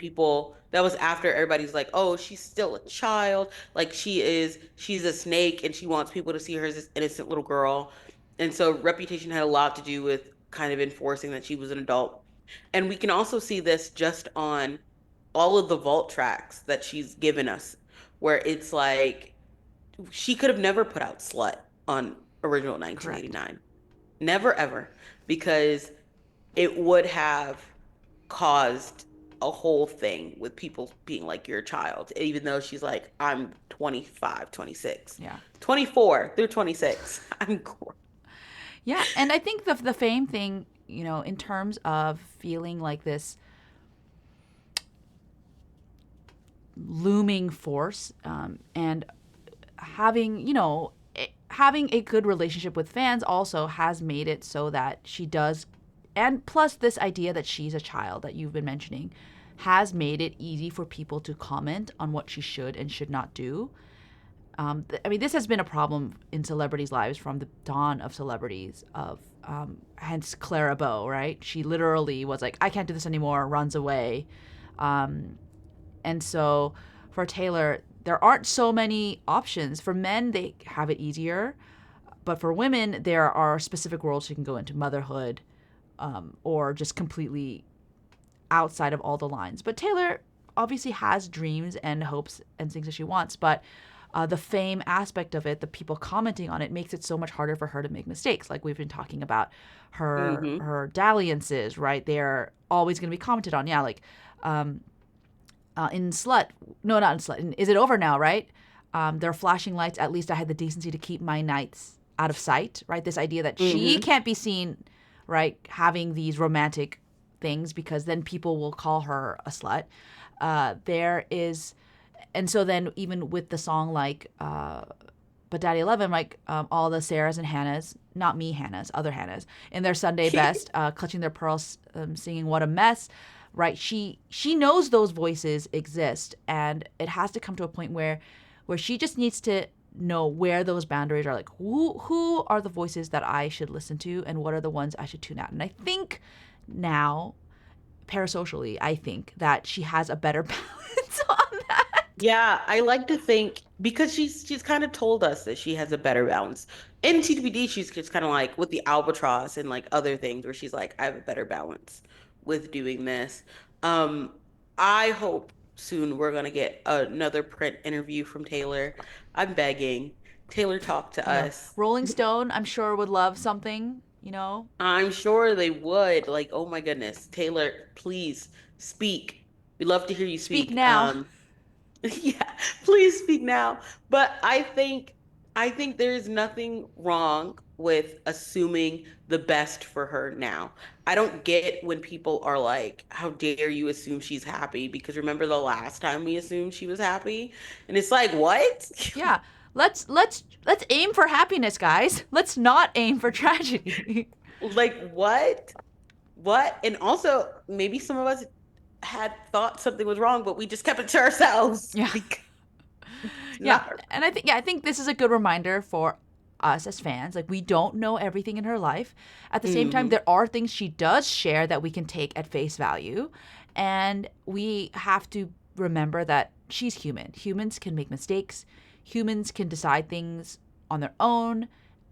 that was after everybody's like, "Oh, she's still a child. Like she's a snake, and she wants people to see her as this innocent little girl." And so Reputation had a lot to do with kind of enforcing that she was an adult. And we can also see this just on all of the vault tracks that she's given us, where it's like she could have never put out Slut on original Correct. 1989. Never ever, because it would have caused a whole thing with people being like your child, even though she's like, I'm 25, 26, Yeah. 24 through 26. Yeah, and I think the fame thing, in terms of feeling like this looming force, and having having a good relationship with fans also has made it so that she does, and plus this idea that she's a child that you've been mentioning has made it easy for people to comment on what she should and should not do. I mean, this has been a problem in celebrities' lives from the dawn of celebrities. Hence Clara Bow, right? She literally was like, "I can't do this anymore," runs away, and so for Taylor, there aren't so many options. For men, they have it easier, but for women, there are specific roles she can go into: motherhood, or just completely outside of all the lines. But Taylor obviously has dreams and hopes and things that she wants, but the fame aspect of it, the people commenting on it, makes it so much harder for her to make mistakes. Like we've been talking about Hmm. her dalliances, right? They're always going to be commented on. Yeah, like in Slut, no, not in Slut. In Is It Over Now, right? There are flashing lights. At least I had the decency to keep my nights out of sight, right? This idea that she Hmm. can't be seen, right, having these romantic things because then people will call her a slut. There is, and so then even with the song like But Daddy 11, like all the Sarahs and Hannahs, not me Hannahs, other Hannahs, in their Sunday best, clutching their pearls, singing "What a Mess," right? She knows those voices exist, and it has to come to a point where she just needs to know where those boundaries are. Like, who are the voices that I should listen to, and what are the ones I should tune out. And I think now, parasocially, I think that she has a better balance on that. Yeah, I like to think because she's kind of told us that she has a better balance. In TPD, she's just kind of like with the albatross and like other things where she's like, I have a better balance with doing this. Um, I hope soon we're gonna get another print interview from Taylor. I'm begging. Taylor, talk to I know. us. Rolling Stone, I'm sure, would love something, you know? I'm sure they would. Like, oh my goodness, Taylor, please speak. We'd love to hear you Speak speak. now. Yeah, please speak now. But I think there's nothing wrong with assuming the best for her now. I don't get when people are like, how dare you assume she's happy? Because remember the last time we assumed she was happy? And it's like, what? Yeah. Let's aim for happiness, guys. Let's not aim for tragedy. Like, what? What? And also, maybe some of us had thought something was wrong, but we just kept it to ourselves Yeah. because it's Yeah. not. And I think this is a good reminder for us as fans. Like, we don't know everything in her life. At the same time, Hmm. there are things she does share that we can take at face value, and we have to remember that she's human. Humans can make mistakes. Humans can decide things on their own,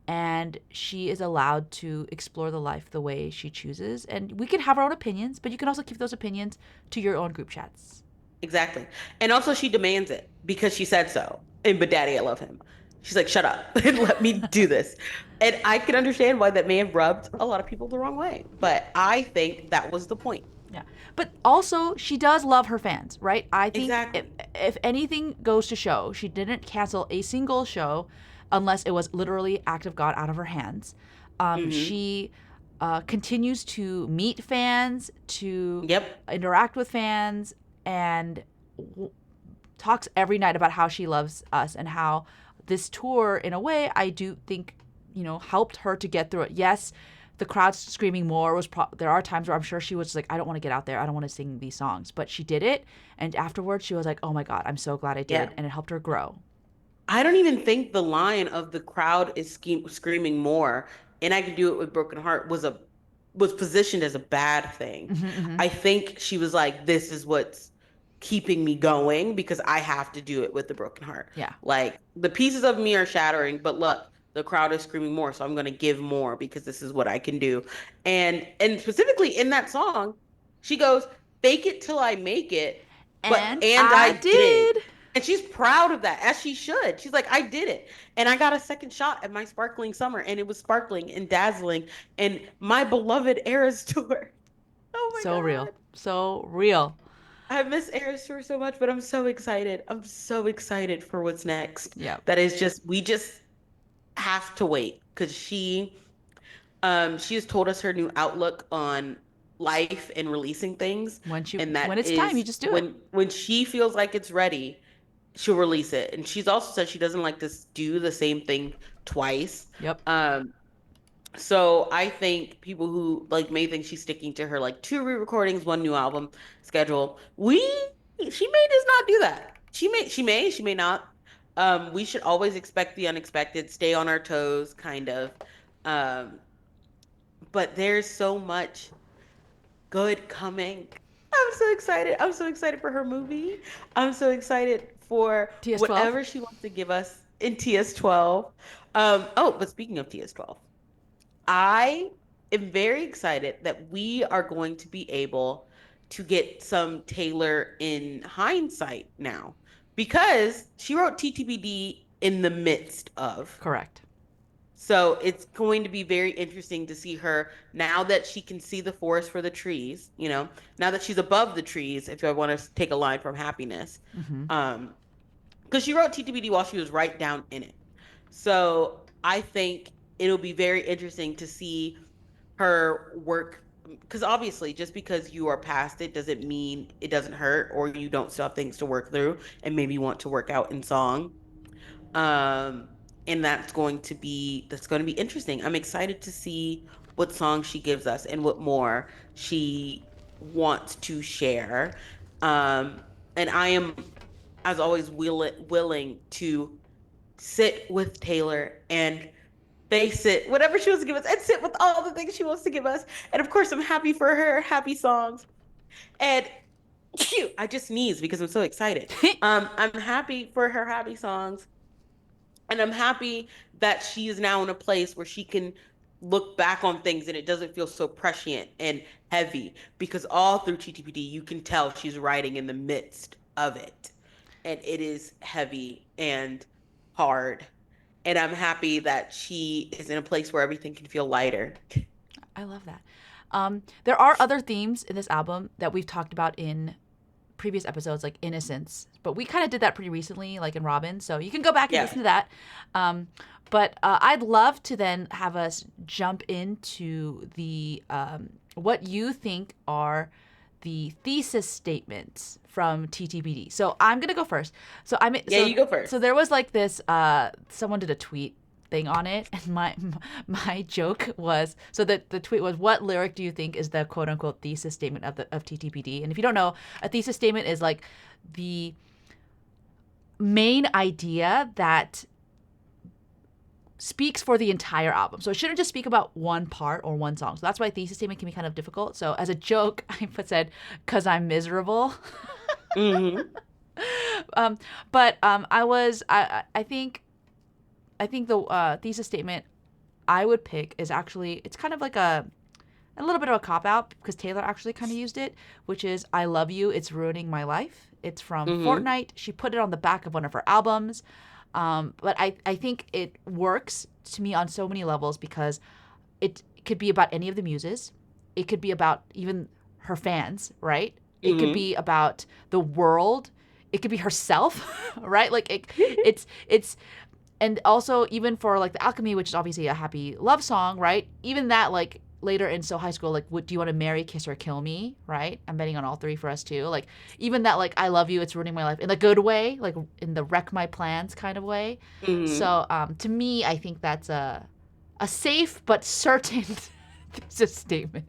and she is allowed to explore the life the way she chooses. And we can have our own opinions, but you can also keep those opinions to your own group chats. Exactly. And also she demands it because she said so. And but daddy, I love him. She's like, shut up and let me do this. And I can understand why that may have rubbed a lot of people the wrong way. Yeah. But I think that was the point. Yeah. But also, she does love her fans, right? I think Exactly. if anything goes to show, she didn't cancel a single show unless it was literally act of God out of her hands. Hmm. She continues to meet fans, to Yep. interact with fans, and talks every night about how she loves us and how this tour, in a way, I do think, helped her to get through it. Yes, the crowd screaming more was there are times where I'm sure she was like, I don't want to get out there, I don't want to sing these songs, but she did it, and afterwards she was like, oh my god, I'm so glad I Yeah. did, and it helped her grow. I don't even think the line of the crowd is screaming more, and I could do it with broken heart was positioned as a bad thing. Hmm, hmm. I think she was like, this is what's keeping me going because I have to do it with the broken heart. Yeah. Like the pieces of me are shattering, but look, the crowd is screaming more, so I'm gonna give more because this is what I can do. And specifically in that song, she goes, fake it till I make it, but And and I I did. did. And she's proud of that, as she should. She's like, I did it. And I got a second shot at my sparkling summer, and it was sparkling and dazzling. And my beloved Eras tour. Oh my So real, God. so real. I miss Eras tour so much, but I'm so excited. I'm so excited for what's next. Yeah. That is just, we just have to wait because she has told us her new outlook on life and releasing things. And When that it's time, you is just do it. when she feels like it's ready, she'll release it. And she's also said she doesn't like to do the same thing twice. Yep. So I think people who like may think she's sticking to her like two re-recordings, one new album schedule. She may just not do that. She may not. We should always expect the unexpected, stay on our toes, kind of. Um, but there's so much good coming. I'm so excited. I'm so excited for her movie. I'm so excited for TS12. whatever she wants to give us in TS12. Oh, but speaking of TS12, I am very excited that we are going to be able to get some Taylor in hindsight now because she wrote TTBD in the midst of. Correct. So it's going to be very interesting to see her now that she can see the forest for the trees, now that she's above the trees, if I want to take a line from Happiness. Hmm. Um, because she wrote TTBD while she was right down in it. So I think it'll be very interesting to see her work because obviously just because you are past it doesn't mean it doesn't hurt or you don't still have things to work through and maybe want to work out in song. Um, and that's going to be interesting. I'm excited to see what song she gives us and what more she wants to share. And I am, as always, willing to sit with Taylor and face it, whatever she wants to give us, and sit with all the things she wants to give us. And of course, I'm happy for her, happy songs. And phew, I just sneeze because I'm so excited. I'm happy for her happy songs. And I'm happy that she is now in a place where she can look back on things and it doesn't feel so prescient and heavy because all through TTPD, you can tell she's writing in the midst of it. And it is heavy and hard. And I'm happy that she is in a place where everything can feel lighter. I love that. There are other themes in this album that we've talked about in previous episodes, like Innocence, but we kind of did that pretty recently, like in Robin. So you can go back and Yeah. listen to that. But I'd love to then have us jump into the what you think are the thesis statements from TTPD. So I'm gonna go first. Yeah, you go first. So there was like this. Someone did a tweet thing on it, and my joke was, so the tweet was, what lyric do you think is the quote unquote thesis statement of TTPD? And if you don't know, a thesis statement is like the main idea that speaks for the entire album. So it shouldn't just speak about one part or one song. So that's why thesis statement can be kind of difficult. So as a joke, I said, "'Cause I'm miserable." Hmm. I think the thesis statement I would pick is actually, it's kind of like a little bit of a cop out because Taylor actually kind of used it, which is "I love you, it's ruining my life." It's from Hmm. Fortnite. She put it on the back of one of her albums. But I think it works to me on so many levels because it could be about any of the muses. It could be about even her fans, right? It could Hmm. be about the world. It could be herself, right? Like it's and also even for like the Alchemy, which is obviously a happy love song, right? Even that, like later in So High School, like, what do you want to marry, kiss, or kill me, right? I'm betting on all three for us too. Like even that, like, I love you, it's ruining my life, in the good way, like in the wreck my plans kind of way. Hmm. So to me, I think that's a safe but certain thesis statement.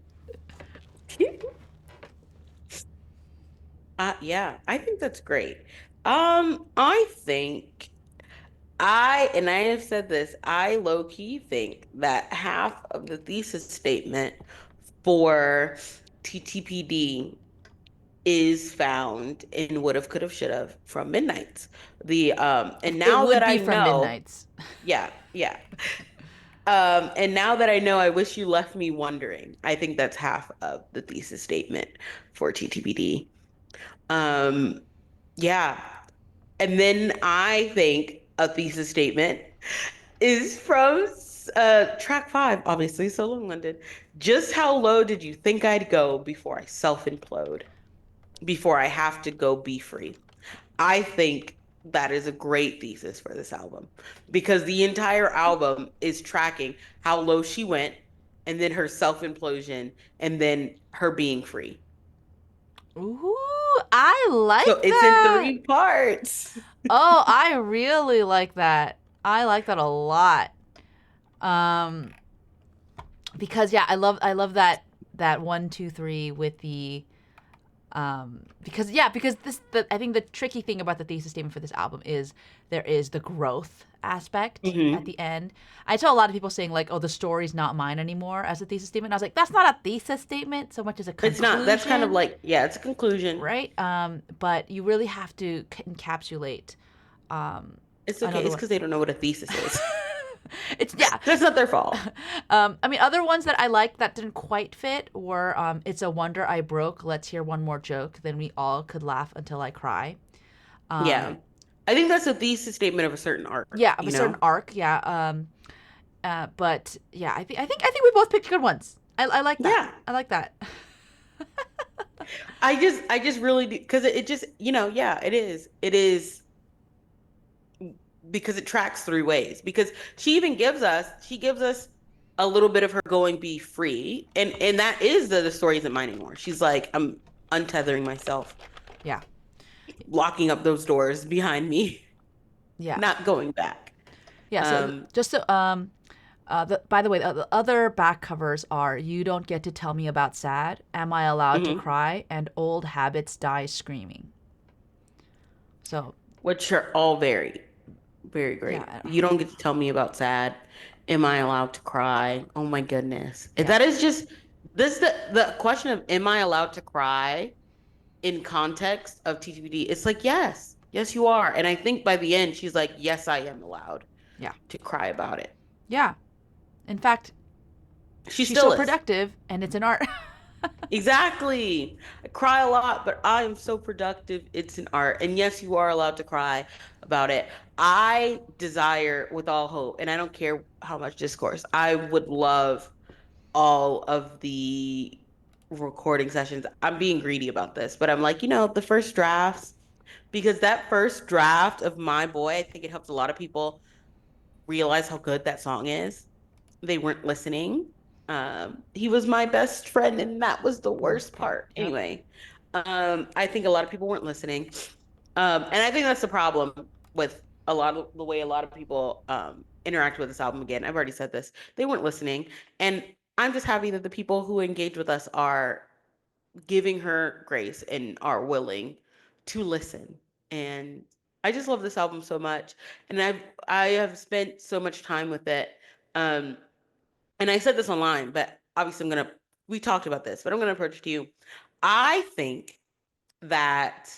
Yeah, I think that's great. I think and I have said this, I low key think that half of the thesis statement for TTPD is found in Would Have, Could Have, Should Have from Midnight's. And It now that would I be from know, Midnight's. yeah, yeah. And now that I know, I wish you left me wondering. I think that's half of the thesis statement for TTPD. Um, yeah. And then I think a thesis statement is from track five, obviously, Solo in London. Just how low did you think I'd go before I self-implode? Before I have to go be free? I think that is a great thesis for this album because the entire album is tracking how low she went and then her self-implosion and then her being free. Ooh, I So like it's in that. three parts. Oh, I really like that. I like that a lot. Um, because yeah, I love that 1, 2, 3 with the because yeah, because I think the tricky thing about the thesis statement for this album is there is the growth aspect at Hmm. the end. I tell a lot of people saying like, "Oh, the story's not mine anymore" as a thesis statement. And I was like, that's not a thesis statement so much as a It's not. That's kind of conclusion, like, yeah, it's a conclusion. right? But you really have to encapsulate um, It's okay. another It's one. because they don't know what a thesis is. It's yeah. That's not their fault. I mean, other ones that I liked that didn't quite fit were "It's a Wonder I Broke." Let's hear one more joke. Then we all could laugh until I cry. Yeah. Um, I think that's a thesis statement of a certain arc, yeah, of a you certain know? arc. Yeah. But yeah, I think we both picked good ones. I like that. Yeah. I like that. I just really do because it just, yeah, it is. It is because it tracks three ways. Because she gives us a little bit of her going be free. And that is the story isn't mine anymore. She's like, I'm untethering myself, Yeah. locking up those doors behind me, Yeah. not going back. Yeah. So Um, just so by the way, the other back covers are "You Don't Get to Tell Me About Sad," "Am I Allowed to mhm. Cry," and "Old Habits Die Screaming." So Which are all very, Very Yeah, great. You don't get to tell me about sad. Am I allowed to cry? Oh my goodness. yeah, That is just this the question of am I allowed to cry in context of TTPD? It's like yes. Yes, you are. And I think by the end she's like, yes, I am allowed yeah, to cry about it. yeah. In fact, She she's so still is. productive, and it's an art. Exactly. I cry a lot, but I am so productive. It's an art. And yes, you are allowed to cry about it. I desire with all hope, and I don't care how much discourse, I would love all of the recording sessions. I'm being greedy about this, but I'm like, the first drafts, because that first draft of My Boy, I think it helps a lot of people realize how good that song is. They weren't listening. He was my best friend, and that was the Worst worst part. part. Yep. Anyway, I think a lot of people weren't listening. And I think that's the problem with a lot of the way a lot of people interact with this album. Again, I've already said this. They weren't listening. And I'm just happy that the people who engage with us are giving her grace and are willing to listen. And I just love this album so much. And I have spent so much time with it. Um, and I said this online, but obviously we talked about this, but I'm gonna approach it to you. I think that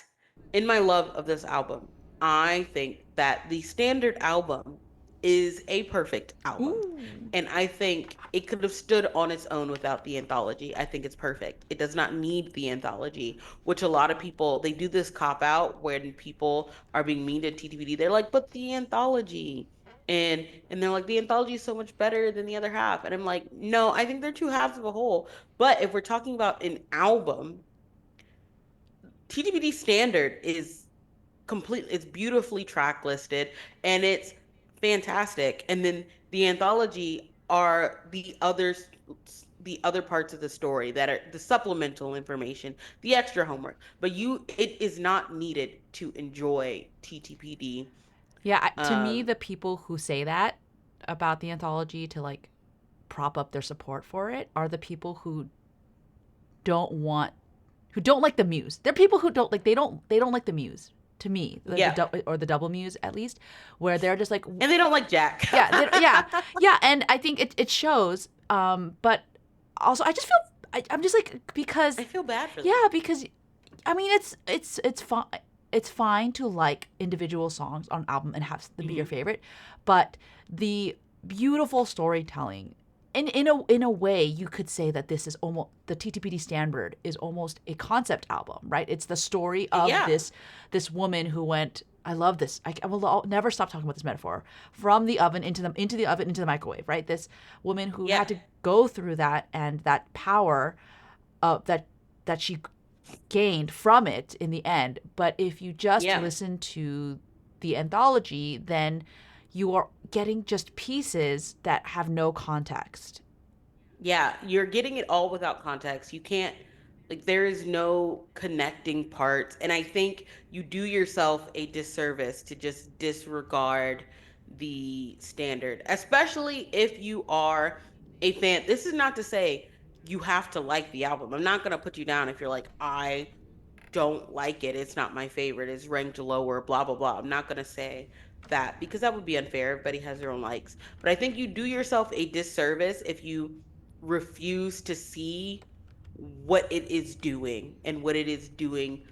in my love of this album, I think that the standard album is a perfect album. Ooh. And I think it could have stood on its own without the anthology. I think it's perfect. It does not need the anthology, which a lot of people, they do this cop out when people are being mean to TTVD. They're like, but the anthology. And they're like, the anthology is so much better than the other half. And I'm like, no, I think they're two halves of a whole. But if we're talking about an album, TTBD standard is complete. It's beautifully track listed and it's fantastic. And then the anthology are the other parts of the story that are the supplemental information, the extra homework. But it is not needed to enjoy TTPD. Yeah, to me, Um, the people who say that about the anthology to like prop up their support for it are the people don't want who don't like the muse. They're people who don't like they don't like the muse. To me, yeah, or the double muse at least, where they're just like, and they don't like Jack. yeah, yeah, yeah, and I think it shows. But also, I just feel I'm just like because I feel bad for them. yeah, because I mean it's fine. It's fine to like individual songs on an album and have them be your Hmm. favorite, but the beautiful storytelling, in a way, you could say that this is almost the TTPD standard is almost a concept album, right? It's the story of Yeah, this woman who went. I love this. I'll never stop talking about this metaphor from the oven into the oven into the microwave, right? This woman who yeah, had to go through that and that power that she gained from it in the end. But if you just yeah. listen to the anthology, then you are getting just pieces that have no context. Yeah, you're getting it all without context. You can't, like, there is no connecting parts. And I think you do yourself a disservice to just disregard the standard, especially if you are a fan. This is not to say you have to like the album. I'm not going to put you down if you're like, I don't like it. It's not my favorite. It's ranked lower, blah, blah, blah. I'm not going to say that because that would be unfair. Everybody has their own likes. But I think you do yourself a disservice if you refuse to see what it is doing and what it is doing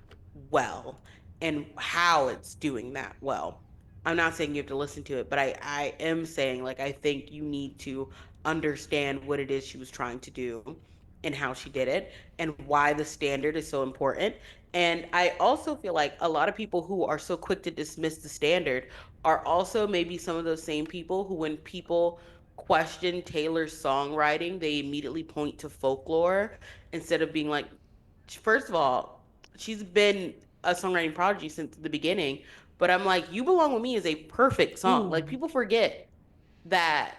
well and how it's doing that well. I'm not saying you have to listen to it, but I am saying, like, I think you need to understand what it is she was trying to do and how she did it and why the standard is so important. And I also feel like a lot of people who are so quick to dismiss the standard are also maybe some of those same people who, when people question Taylor's songwriting, they immediately point to folklore instead of being like, first of all, she's been a songwriting prodigy since the beginning. But I'm like, You Belong With Me is a perfect song. Ooh. Like, people forget that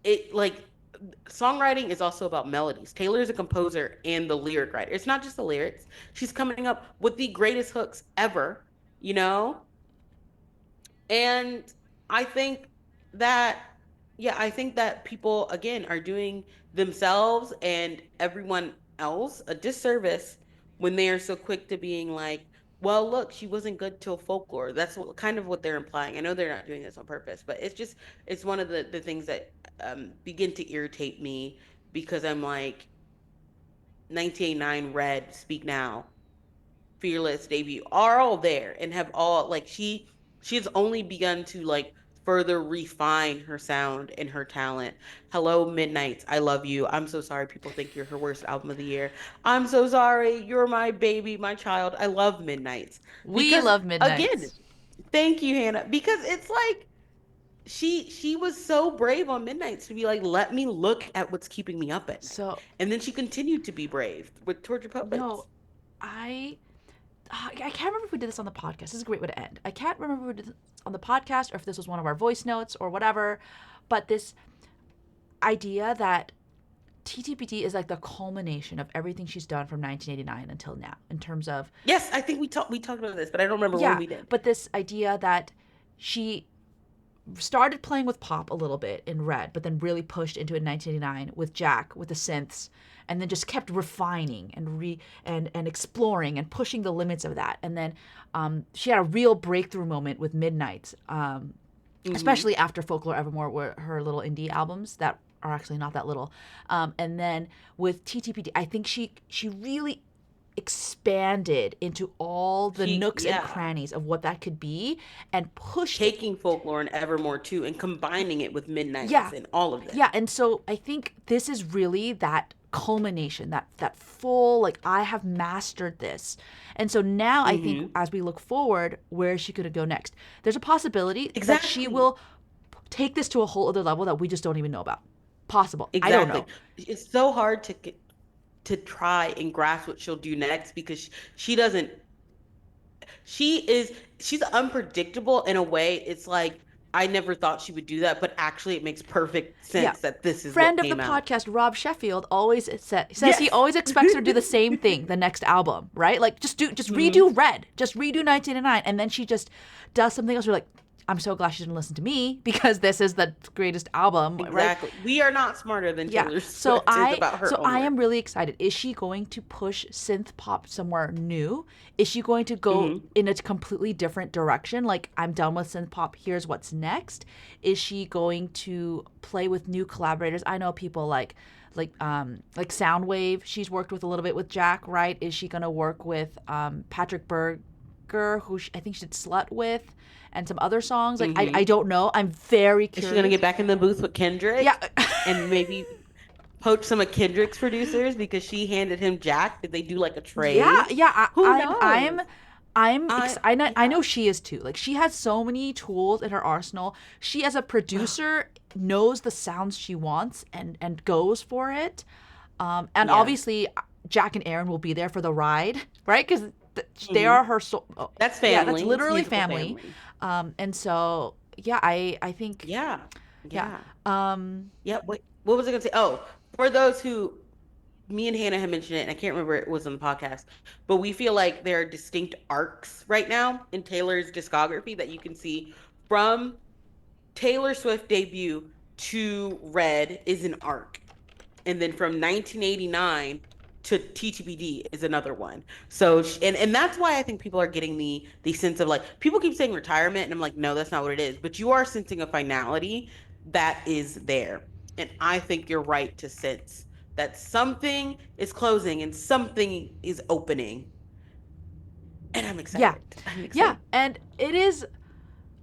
it, like, songwriting is also about melodies. Taylor is a composer and the lyric writer. It's not just the lyrics. She's coming up with the greatest hooks ever, you know? And I think that, yeah, I think that people, again, are doing themselves and everyone else a disservice when they are so quick to being like, well, look, she wasn't good till folklore. That's what, kind of what they're implying. I know they're not doing this on purpose, but it's just it's one of the things that begin to irritate me because I'm like 1989 Red, Speak Now, Fearless debut are all there and have all like she's only begun to like further refine her sound and her talent. Hello Midnights, I love you. I'm so sorry people think you're her worst album of the year. I'm so sorry. You're my baby, my child. I love Midnights. We Because love again, Midnights. thank you Hannah because it's like she was so brave on Midnights to be like let me look at what's keeping me up at night. So, And then she continued to be brave with Torture no, Puppets. I I can't remember if we did this on the podcast. This is a great way to end. I can't remember if we did this on the podcast or if this was one of our voice notes or whatever, but this idea that TTPT is like the culmination of everything she's done from 1989 until now in terms of, Yes, I think we talked about this, but I don't remember when yeah, we did. but this idea that she started playing with pop a little bit in Red, but then really pushed into it in 1989 with Jack, with the synths, and then just kept refining and and exploring and pushing the limits of that. And then she had a real breakthrough moment with Midnight, Hmm. especially after Folklore Evermore, were her little indie albums that are actually not that little. And then with TTPD, I think she really expanded into all the nooks and Yeah, crannies of what that could be and pushed it. taking folklore and Evermore too, and combining it with Yeah. Midnights and all of Yeah, this. and so I think this is really that culmination, that full like I have mastered this. And so now I think Hmm. as we look forward, where is she going to go next? There's a possibility that she Exactly, will take this to a whole other level that we just don't even know about. Possible. I don't exactly. know. It's so hard to get to try and grasp what she'll do next because she doesn't. She is she's unpredictable in a way. It's like I never thought she would do that, but actually it makes perfect Yeah. sense that this is what Friend of the came out. podcast, Rob Sheffield, always says he Yes. always expects her to do the same thing the next album, right? Like just Hmm. redo Red, just redo 1989, and then she just does something else. We're like, I'm so glad she didn't listen to me because this is the greatest album, right? Exactly. We are not smarter than Yeah. Taylor So Swift is I about her so own I am work. really excited. Is she going to push synth pop somewhere new? Is she going to go Hmm. in a completely different direction? Like I'm done with synth pop, here's what's next. Is she going to play with new collaborators? I know people like Soundwave, she's worked with a little bit with Jack, right? Is she going to work with Patrick Berger, who I think she did Slut with, and some other songs? Like I Hmm. don't know. I'm very Is she gonna curious. get back in the booth with Yeah. Kendrick and maybe poach some of Kendrick's producers because she handed him Jack? Did they do like a Yeah, trade? yeah. Who knows? I Yeah. know she is too. Like she has so many tools in her arsenal. She, as a producer, knows the sounds she wants and goes for it. And Yeah. obviously, Jack and Aaron will be there for the ride, right? Because they Hmm. are her. That's Yeah, that's family. It's literally musical family. family. And so yeah, I think Yeah. yeah. Yeah. Um, Yeah. Wait, what was I gonna say? Oh, for those who me and Hannah had mentioned it, and I can't remember it was on the podcast, but we feel like there are distinct arcs right now in Taylor's discography that you can see from Taylor Swift debut to Red is an arc. And then from 1989 to TTBD is another one. So and that's why I think people are getting the sense of like people keep saying retirement and I'm like no that's not what it is, but you are sensing a finality that is there. And I think you're right to sense that something is closing and something is opening. And I'm yeah, excited. I'm yeah, excited. and it is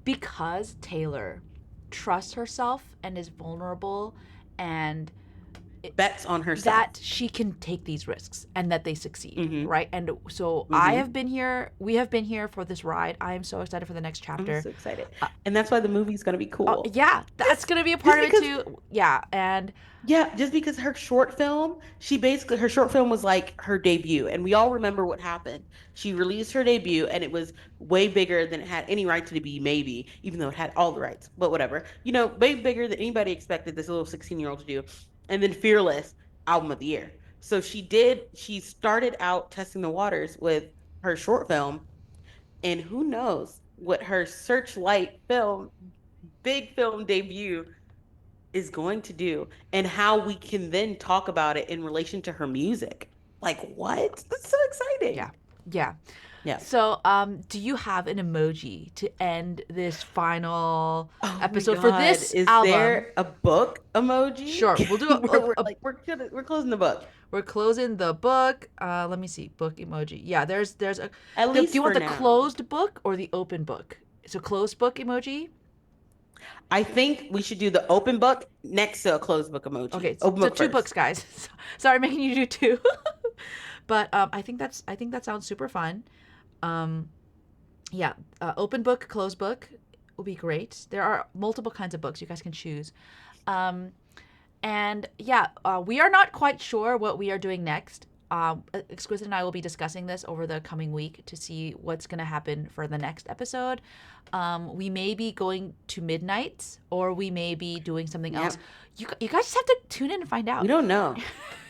because Taylor trusts herself and is vulnerable and Bets on that herself. she can take these risks and that they succeed, Mhm. right? And so Mhm. we have been here for this ride. I am so excited for the next I'm chapter. so excited. Uh, And that's why the movie's going to be cool. yeah, that's Just going to be a just part of it because too. Yeah, and yeah, just because her short film, she basically her short film was like her debut, and we all remember what happened. She released her debut, and it was way bigger than it had any right to be, maybe, even though it had all the rights, but whatever. Way bigger than anybody expected this little 16-year-old to do. And then Fearless, album of the year. So she started out testing the waters with her short film, and who knows what her Searchlight film, big film debut is going to do and how we can then talk about it in relation to her music. Like, what? That's so yeah. exciting. Yeah. Yeah. So, do you have an emoji to end this final Oh my episode for God. this Is album? there a book emoji? Sure, we'll do We're like we're closing the book. we're closing the book. Let me see, book emoji. Yeah, there's a. At Do you least want for the now. closed book or the open book? So closed book emoji. I think we should do the open book next to a closed book emoji. Okay, so, Open so book two books, first. guys. Sorry, making you do two. But I think that sounds super fun. Um, yeah, open book, closed book will be great. There are multiple kinds of books you guys can choose. Um, and yeah, we are not quite sure what we are doing next. Exquisite and I will be discussing this over the coming week to see what's going to happen for the next episode. We may be going to midnight or we may be doing something else. Yep. You guys just have to tune in and find We out. don't know.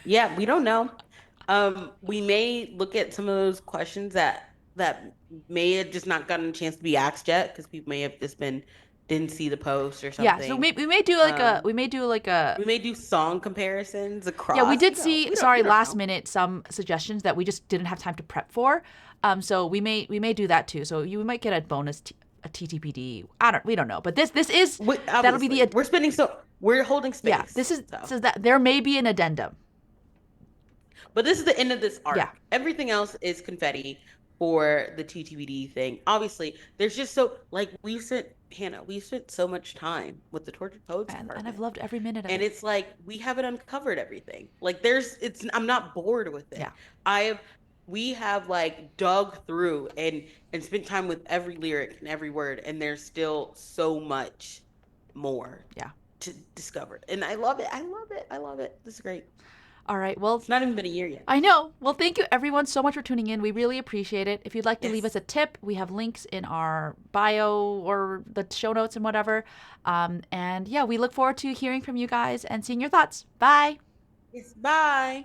Yeah, we don't know. We may look at some of those questions that may have just not gotten a chance to be asked yet because people may have just been didn't see the post or Yeah, so something. we may do like a Um, we may do like a we may do song comparisons yeah, we across. did see, We sorry, don't last know. minute some suggestions that we just didn't have time to prep for. So we may do that too. So you might get a bonus a TTPD. We don't know, but this is that'll be Obviously, the we're holding yeah. space. This is So, so that there may be an addendum. but this is the end of this Yeah, arc. Everything else is confetti for the TTBD thing. Obviously, there's just so like we've spent so much time with the Tortured Poets and I've Department. loved every minute of And it. it's like we haven't uncovered everything. Like I'm not bored with Yeah, it. I have we have like dug through and spent time with every lyric and every word, and there's still so much more yeah. to discover. And I love it. I love it. I love it. This is great. All right. Well, It's not even been a year yet. I know. Well, thank you everyone so much for tuning in. We really appreciate it. If you'd like to leave us Yes. a tip, we have links in our bio or the show notes and whatever. And yeah, we look forward to hearing from you guys and seeing your thoughts. Bye. Yes. Bye.